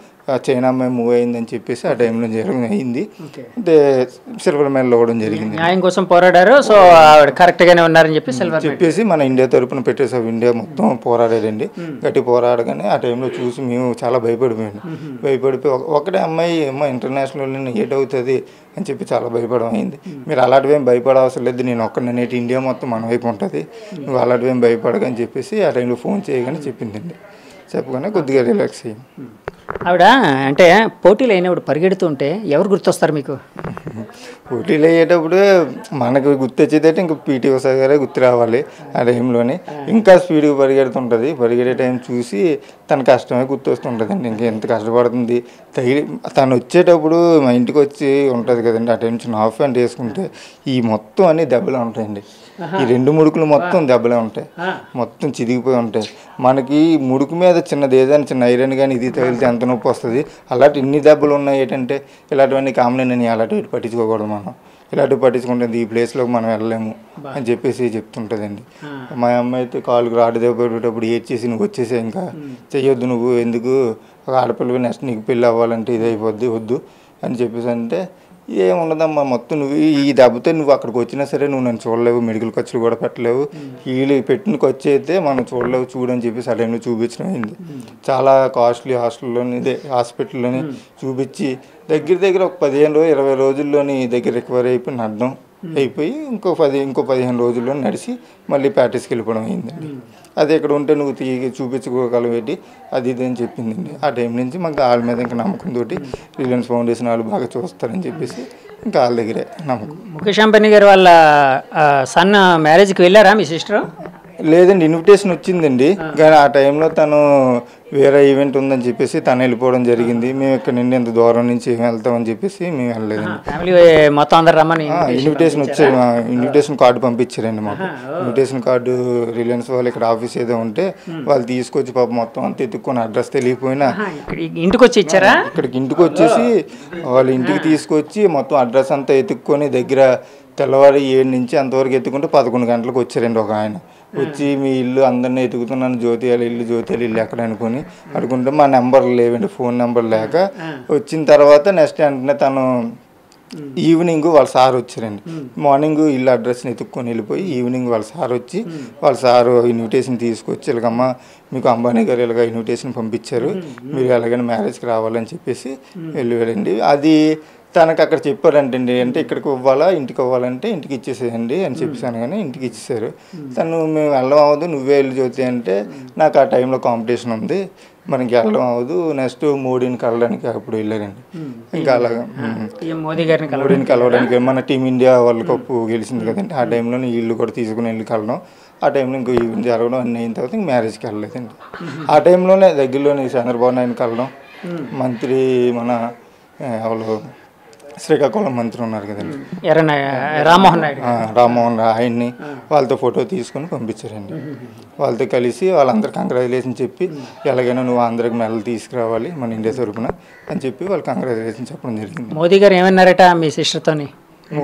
Speaker 5: చైనా అమ్మాయి మూవ్ అయిందని చెప్పేసి ఆ టైంలో అయింది. అంటే సిల్వర్ మెడల్ ఇవ్వడం జరిగింది.
Speaker 1: న్యాయం కోసం పోరాడారు. సో కరెక్ట్ గానే ఉన్నారని చెప్పేసి
Speaker 5: మన ఇండియా తరపున ఫెర్టిలైజర్ ఆఫ్ ఇండియా మొత్తం పోరాడారండి. గట్టి పోరాడగానే ఆ టైంలో చూసి మేము చాలా భయపడిపోయాము. భయపడిపోయి ఒకటే అమ్మాయి ఇంటర్నేషనల్ ఏట్ అవుతుంది అని చెప్పి చాలా భయపడడం అయింది. మీరు అలాంటివి ఏం భయపడవసరం లేదు, నేను ఒక్కడిని ఇండియా మొత్తం మన వైపు ఉంటుంది, నువ్వు అలాంటివి ఏం భయపడకని చెప్పేసి ఆ టైంలో ఫోన్ చేయగానే చెప్పిందండి. చెప్పగానే కొద్దిగా రిలాక్స్ అయ్యింది.
Speaker 1: ఆవిడ అంటే పోటీలు అయినప్పుడు పరిగెడుతుంటే ఎవరు గుర్తొస్తారు మీకు?
Speaker 5: పోటీలు అయ్యేటప్పుడు మనకు గుర్తొచ్చేదైతే ఇంకా పీటీ ఉషా గారే గుర్తు రావాలి. ఆ టైంలోనే ఇంకా స్పీడ్గా పరిగెడుతుంటుంది. పరిగెడే టైం చూసి తన కష్టమే గుర్తొస్తుంటుందండి. ఇంకా ఎంత కష్టపడుతుంది తను వచ్చేటప్పుడు మా ఇంటికి వచ్చి ఉంటుంది కదండి. ఆ టైం చిన్న హాఫ్ ప్యాంట్ వేసుకుంటే ఈ మొత్తం అన్ని దెబ్బలే ఉంటాయండి. ఈ 2 ముడుకులు మొత్తం దెబ్బలే ఉంటాయి, మొత్తం చిదిగిపోయి ఉంటాయి. మనకి ముడుకు మీద చిన్నది ఏదైనా చిన్న ఐరన్ కానీ ఇది తగిలితే ఎంత నొప్పి వస్తుంది. అలాంటి ఇన్ని దెబ్బలు ఉన్నాయి ఏంటంటే ఇలాంటివన్నీ కామన్ అని అలాంటివి పట్టించుకోకూడదు. మనం ఇలాంటివి పట్టించుకుంటుంది ఈ ప్లేస్లోకి మనం వెళ్ళలేము అని చెప్పేసి చెప్తుంటుందండి. మా అమ్మ అయితే కాలుకు రాడు దెబ్బ పెట్టేటప్పుడు ఏడ్చేసి నువ్వు వచ్చేసి ఇంకా చెయ్యొద్దు, నువ్వు ఎందుకు ఒక ఆడపిల్లవి నెక్స్ట్ నీకు పెళ్ళి అవ్వాలంటే ఇది అయిపోద్ది వద్దు అని చెప్పేసి అంటే ఏముండదమ్మా మొత్తం నువ్వు ఈ దెబ్బతో నువ్వు అక్కడికి వచ్చినా సరే నువ్వు నన్ను చూడలేవు, మెడికల్ ఖర్చులు కూడా పెట్టలేవు, వీళ్ళు పెట్టిన ఖర్చు అయితే మనం చూడలేవు చూడని చెప్పేసి ఆ టైంలో చూపించడం అయింది. చాలా కాస్ట్లీ హాస్పిటల్లోని చూపించి దగ్గర ఒక 15-20 రోజుల్లోని దగ్గర రికవరీ అయిపోయి నడ్డం అయిపోయి ఇంకో 15 రోజుల్లో నడిచి మళ్ళీ ప్రాక్టీస్కి వెళ్ళిపోవడం అయిందండి. అది ఇక్కడ ఉంటే నువ్వు చూపించుకోగలవేటి అది ఇది అని చెప్పిందండి. ఆ టైం నుంచి మాకు వాళ్ళ మీద ఇంకా నమ్మకంతో రిలయన్స్ ఫౌండేషన్ వాళ్ళు బాగా చూస్తారని చెప్పేసి ఇంకా వాళ్ళ దగ్గరే నమ్మకం.
Speaker 1: ముఖేష్ అంబానీ గారు వాళ్ళ సన్ మ్యారేజ్కి వెళ్ళారా మీ సిస్టర్?
Speaker 5: లేదండి, ఇన్విటేషన్ వచ్చిందండి. కానీ ఆ టైంలో తను వేరే ఈవెంట్ ఉందని చెప్పేసి తను వెళ్ళిపోవడం జరిగింది. మేము ఇక్కడ నుండి ఎంత దూరం నుంచి ఏం వెళ్తామని చెప్పేసి మేము వెళ్ళలేదండి.
Speaker 1: ఫ్యామిలీ మొత్తం అందరు రమ్మని
Speaker 5: ఇన్విటేషన్ వచ్చారు, ఇన్విటేషన్ కార్డు పంపించారండి మాకు. ఇన్విటేషన్ కార్డు రిలయన్స్ వాళ్ళు ఇక్కడ ఆఫీస్ ఏదో ఉంటే వాళ్ళు తీసుకొచ్చి పాప మొత్తం అంతా ఎత్తుక్కొని అడ్రస్ తెలియపోయినా
Speaker 1: ఇంటికి వచ్చి ఇచ్చారా?
Speaker 5: ఇక్కడికి ఇంటికి వచ్చేసి వాళ్ళ ఇంటికి తీసుకొచ్చి మొత్తం అడ్రస్ అంతా ఎత్తుక్కొని దగ్గర తెల్లవారు 7 నుంచి అంతవరకు ఎత్తుకుంటే 11 గంటలకు వచ్చారండి ఒక ఆయన. వచ్చి మీ ఇల్లు అందరినీ ఎతుకుతున్నాను, జ్యోతియాల ఇల్లు ఎక్కడ అనుకుని అడుగుంటే మా నెంబర్లు లేవండి, ఫోన్ నెంబర్ లేక. వచ్చిన తర్వాత నెక్స్ట్ వెంటనే తను ఈవినింగ్ వాళ్ళ సార్ వచ్చారండి. మార్నింగ్ ఇల్లు అడ్రస్ని ఎత్తుక్కొని వెళ్ళిపోయి ఈవినింగ్ వాళ్ళ సార్ వచ్చి వాళ్ళ సారు ఇన్విటేషన్ తీసుకొచ్చి ఇలాగమ్మ మీకు అంబానీ గారు ఇలాగ ఇన్విటేషన్ పంపించారు, మీరు ఎలాగైనా మ్యారేజ్కి రావాలని చెప్పేసి వెళ్ళిపోయారండి. అది తనకు అక్కడ చెప్పారంటండి, అంటే ఇక్కడికి ఇవ్వాలా ఇంటికి ఇవ్వాలంటే ఇంటికి ఇచ్చేసేయండి అని చెప్పేసాను. కానీ ఇంటికి ఇచ్చేసారు. తను మేము వెళ్ళడం అవ్వదు, నువ్వే వెళ్ళి జ్యోతి అంటే నాకు ఆ టైంలో కాంపిటీషన్ ఉంది, మనకి వెళ్ళడం అవ్వదు, నెక్స్ట్ మోడీని కలవడానికి అప్పుడు వెళ్ళారండి. ఇంకా అలాగా మోడీని కలవడానికి మన టీమిండియా వరల్డ్ కప్ గెలిచింది కదండి, ఆ టైంలో వీళ్ళు కూడా తీసుకుని వెళ్ళి కలవడం. ఆ టైంలో ఇంకో ఈవెంట్ జరగడం అన్నీ అయిన తర్వాత ఇంక మ్యారేజ్కి వెళ్ళలేదండి. ఆ టైంలోనే దగ్గరలోనే చంద్రబాబు నాయుడు కలవడం, మంత్రి మన ఎవరు శ్రీకాకుళం మంత్రి ఉన్నారు కదండి
Speaker 1: రామ్మోహన్ నాయుడు,
Speaker 5: రామ్మోహన్ ఆయన్ని వాళ్ళతో ఫోటో తీసుకొని పంపించారండి. వాళ్ళతో కలిసి వాళ్ళందరూ కంగ్రాచులేషన్ చెప్పి ఎలాగైనా నువ్వు ఆంధ్రాకి మెడల్ తీసుకురావాలి మన ఇండియా తరపున అని చెప్పి వాళ్ళు కంగ్రాచులేషన్ చెప్పడం జరిగింది.
Speaker 1: మోదీ గారు ఏమన్నారట మీ సిస్టర్తోని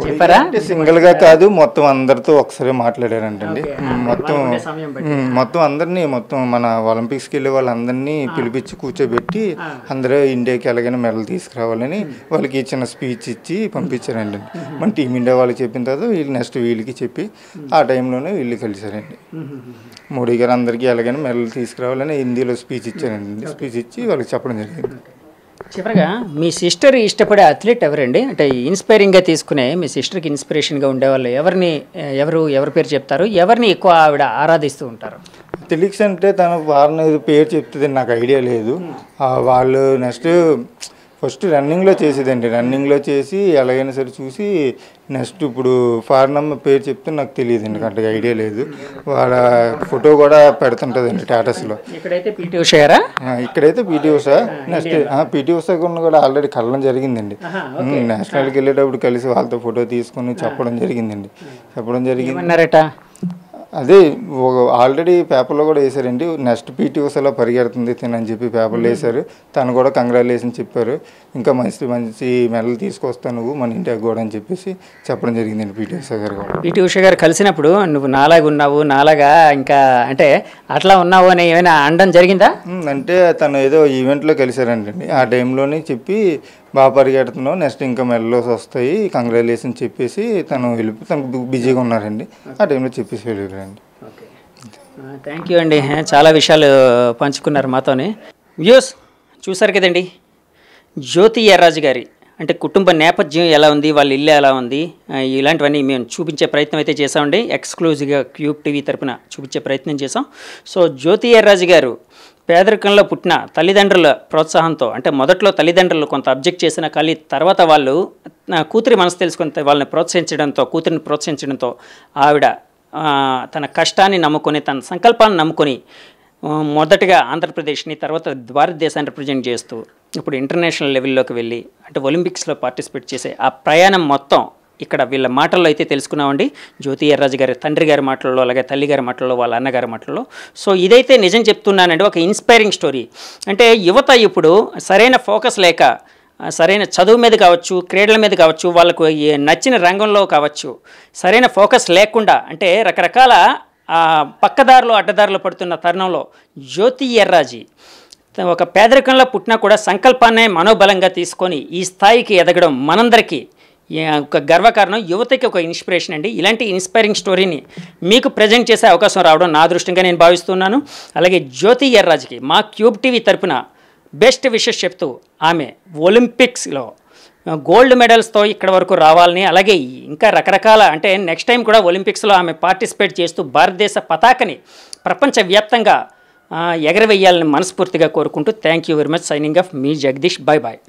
Speaker 1: చెప్పారా?
Speaker 5: అంటే సింగిల్ గా కాదు, మొత్తం అందరితో ఒకసారి మాట్లాడారంటండి. మొత్తం అందరినీ, మొత్తం మన ఒలింపిక్స్కి వెళ్ళే వాళ్ళందరినీ పిలిపించి కూర్చోబెట్టి అందరూ ఇండియాకి ఎలాగైనా మెడల్ తీసుకురావాలని వాళ్ళకి చిన్న స్పీచ్ ఇచ్చి పంపించారండి. మన టీమిండియా వాళ్ళకి చెప్పిన తర్వాత వీళ్ళు నెక్స్ట్ వీళ్ళకి చెప్పి ఆ టైంలోనే వీళ్ళు కలిసారండి. మోడీ గారు అందరికీ ఎలాగైనా మెడల్ తీసుకురావాలని హిందీలో స్పీచ్ ఇచ్చారండి. స్పీచ్ ఇచ్చి వాళ్ళకి చెప్పడం జరిగింది.
Speaker 1: చివరిగా మీ సిస్టర్ ఇష్టపడే అథ్లెట్ ఎవరండి? అంటే ఇన్స్పైరింగ్గా తీసుకునే మీ సిస్టర్కి ఇన్స్పిరేషన్గా ఉండేవాళ్ళు ఎవరి పేరు చెప్తారు? ఎవరిని ఎక్కువ ఆవిడ ఆరాధిస్తూ ఉంటారు?
Speaker 5: తెలియక్స్ అంటే తన వారిని పేరు చెప్తుంది, నాకు ఐడియా లేదు. వాళ్ళు నెక్స్ట్ ఫస్ట్ రన్నింగ్లో చేసేదండి. రన్నింగ్లో చేసి ఎలాగైనా సరే చూసి నెక్స్ట్ ఇప్పుడు ఫారెన్ పేరు చెప్తే నాకు తెలియదండి, అంటే ఐడియా లేదు. వాళ్ళ ఫోటో కూడా పెడుతుంటుందండి స్టేటస్లో.
Speaker 1: ఇక్కడైతే పీటీ ఉషా గారా?
Speaker 5: ఇక్కడైతే PT Usha. Next PT Usha కూడా ఆల్రెడీ కలవడం జరిగిందండి. నేషనల్కి వెళ్ళేటప్పుడు కలిసి వాళ్ళతో ఫోటో తీసుకొని చెప్పడం జరిగిందండి.
Speaker 1: అన్నారట
Speaker 5: అదే ఆల్రెడీ పేపర్లో కూడా వేశారండి, నెక్స్ట్ పీటీ ఉషాలో పరిగెడుతుంది తినని చెప్పి పేపర్లో వేశారు. తను కూడా కంగ్రాచులేషన్ చెప్పారు, ఇంకా మంచి మంచి మెడల్ తీసుకొస్తాను నువ్వు మన ఇండియాకి కూడా అని చెప్పేసి చెప్పడం జరిగిందండి పీటీ ఉషా గారు కూడా.
Speaker 1: పీటీ ఉషా గారు కలిసినప్పుడు నువ్వు నాలాగా ఉన్నావు, నాలాగా ఇంకా అంటే అట్లా ఉన్నావు అని ఏమైనా అనడం జరిగిందా?
Speaker 5: అంటే తను ఏదో ఈవెంట్లో కలిశారండి, ఆ టైంలోనే చెప్పి బాగా పరిగెడుతున్నావు, నెక్స్ట్ ఇంకా మెడల్స్ వస్తాయి, కంగ్రాచులేషన్ చెప్పేసి తను తను బిజీగా ఉన్నారండి. ఆ టైంలో చెప్పేసి వెళ్ళిపోయారండి.
Speaker 1: థ్యాంక్ యూ అండి, చాలా విషయాలు పంచుకున్నారు మాతోనే. వ్యూస్ చూసారు కదండి, జ్యోతి ఎర్రాజు గారి అంటే కుటుంబ నేపథ్యం ఎలా ఉంది, వాళ్ళ ఇల్లు ఎలా ఉంది, ఇలాంటివన్నీ మేము చూపించే ప్రయత్నం అయితే చేసామండి. ఎక్స్క్లూజివ్గా క్యూబ్ టీవీ తరపున చూపించే ప్రయత్నం చేసాం. సో జ్యోతి ఎర్రాజు గారు పేదరికంలో పుట్టిన తల్లిదండ్రుల ప్రోత్సాహంతో, అంటే మొదట్లో తల్లిదండ్రులు కొంత అబ్జెక్ట్ చేసిన తర్వాత వాళ్ళు కూతురి మనసు తెలుసుకుని వాళ్ళని కూతురిని ప్రోత్సహించడంతో ఆవిడ తన కష్టాన్ని నమ్ముకొని, తన సంకల్పాన్ని నమ్ముకొని మొదటగా ఆంధ్రప్రదేశ్ని, తర్వాత భారతదేశాన్ని రిప్రజెంట్ చేస్తూ ఇప్పుడు ఇంటర్నేషనల్ లెవెల్లోకి వెళ్ళి అంటే ఒలింపిక్స్లో పార్టిసిపేట్ చేసే ఆ ప్రయాణం మొత్తం ఇక్కడ వీళ్ళ మాటల్లో అయితే తెలుసుకున్నామండి. జ్యోతి ఎర్రాజు గారి తండ్రి గారి మాటల్లో, అలాగే తల్లి గారి మాటల్లో, వాళ్ళ అన్నగారి మాటల్లో. సో ఇదైతే నిజం చెప్తున్నానండి, ఒక ఇన్స్పైరింగ్ స్టోరీ. అంటే యువత ఇప్పుడు సరైన ఫోకస్ లేక, సరైన చదువు మీద కావచ్చు, క్రీడల మీద కావచ్చు, వాళ్ళకు నచ్చిన రంగంలో కావచ్చు, సరైన ఫోకస్ లేకుండా అంటే రకరకాల పక్కదారులు అడ్డదారులు పడుతున్న తరుణంలో జ్యోతి ఎర్రాజు ఒక పేదరికంలో పుట్టినా కూడా సంకల్పాన్నే మనోబలంగా తీసుకొని ఈ స్థాయికి ఎదగడం మనందరికీ ఒక గర్వకారణం, యువతకి ఒక ఇన్స్పిరేషన్ అండి. ఇలాంటి ఇన్స్పైరింగ్ స్టోరీని మీకు ప్రజెంట్ చేసే అవకాశం రావడం నా అదృష్టంగా నేను భావిస్తున్నాను. అలాగే జ్యోతి ఎర్రాజుకి మా క్యూబ్ టీవీ తరపున బెస్ట్ విషెస్ చెప్తూ ఆమె ఒలింపిక్స్లో గోల్డ్ మెడల్స్తో ఇక్కడ వరకు రావాలని, అలాగే ఇంకా రకరకాల అంటే నెక్స్ట్ టైం కూడా ఒలింపిక్స్లో ఆమె పార్టిసిపేట్ చేస్తూ భారతదేశ పతాకని ప్రపంచవ్యాప్తంగా ఎగరవేయాలని మనస్ఫూర్తిగా కోరుకుంటూ thank you very much. Signing off మీ జగదీష్. Bye bye.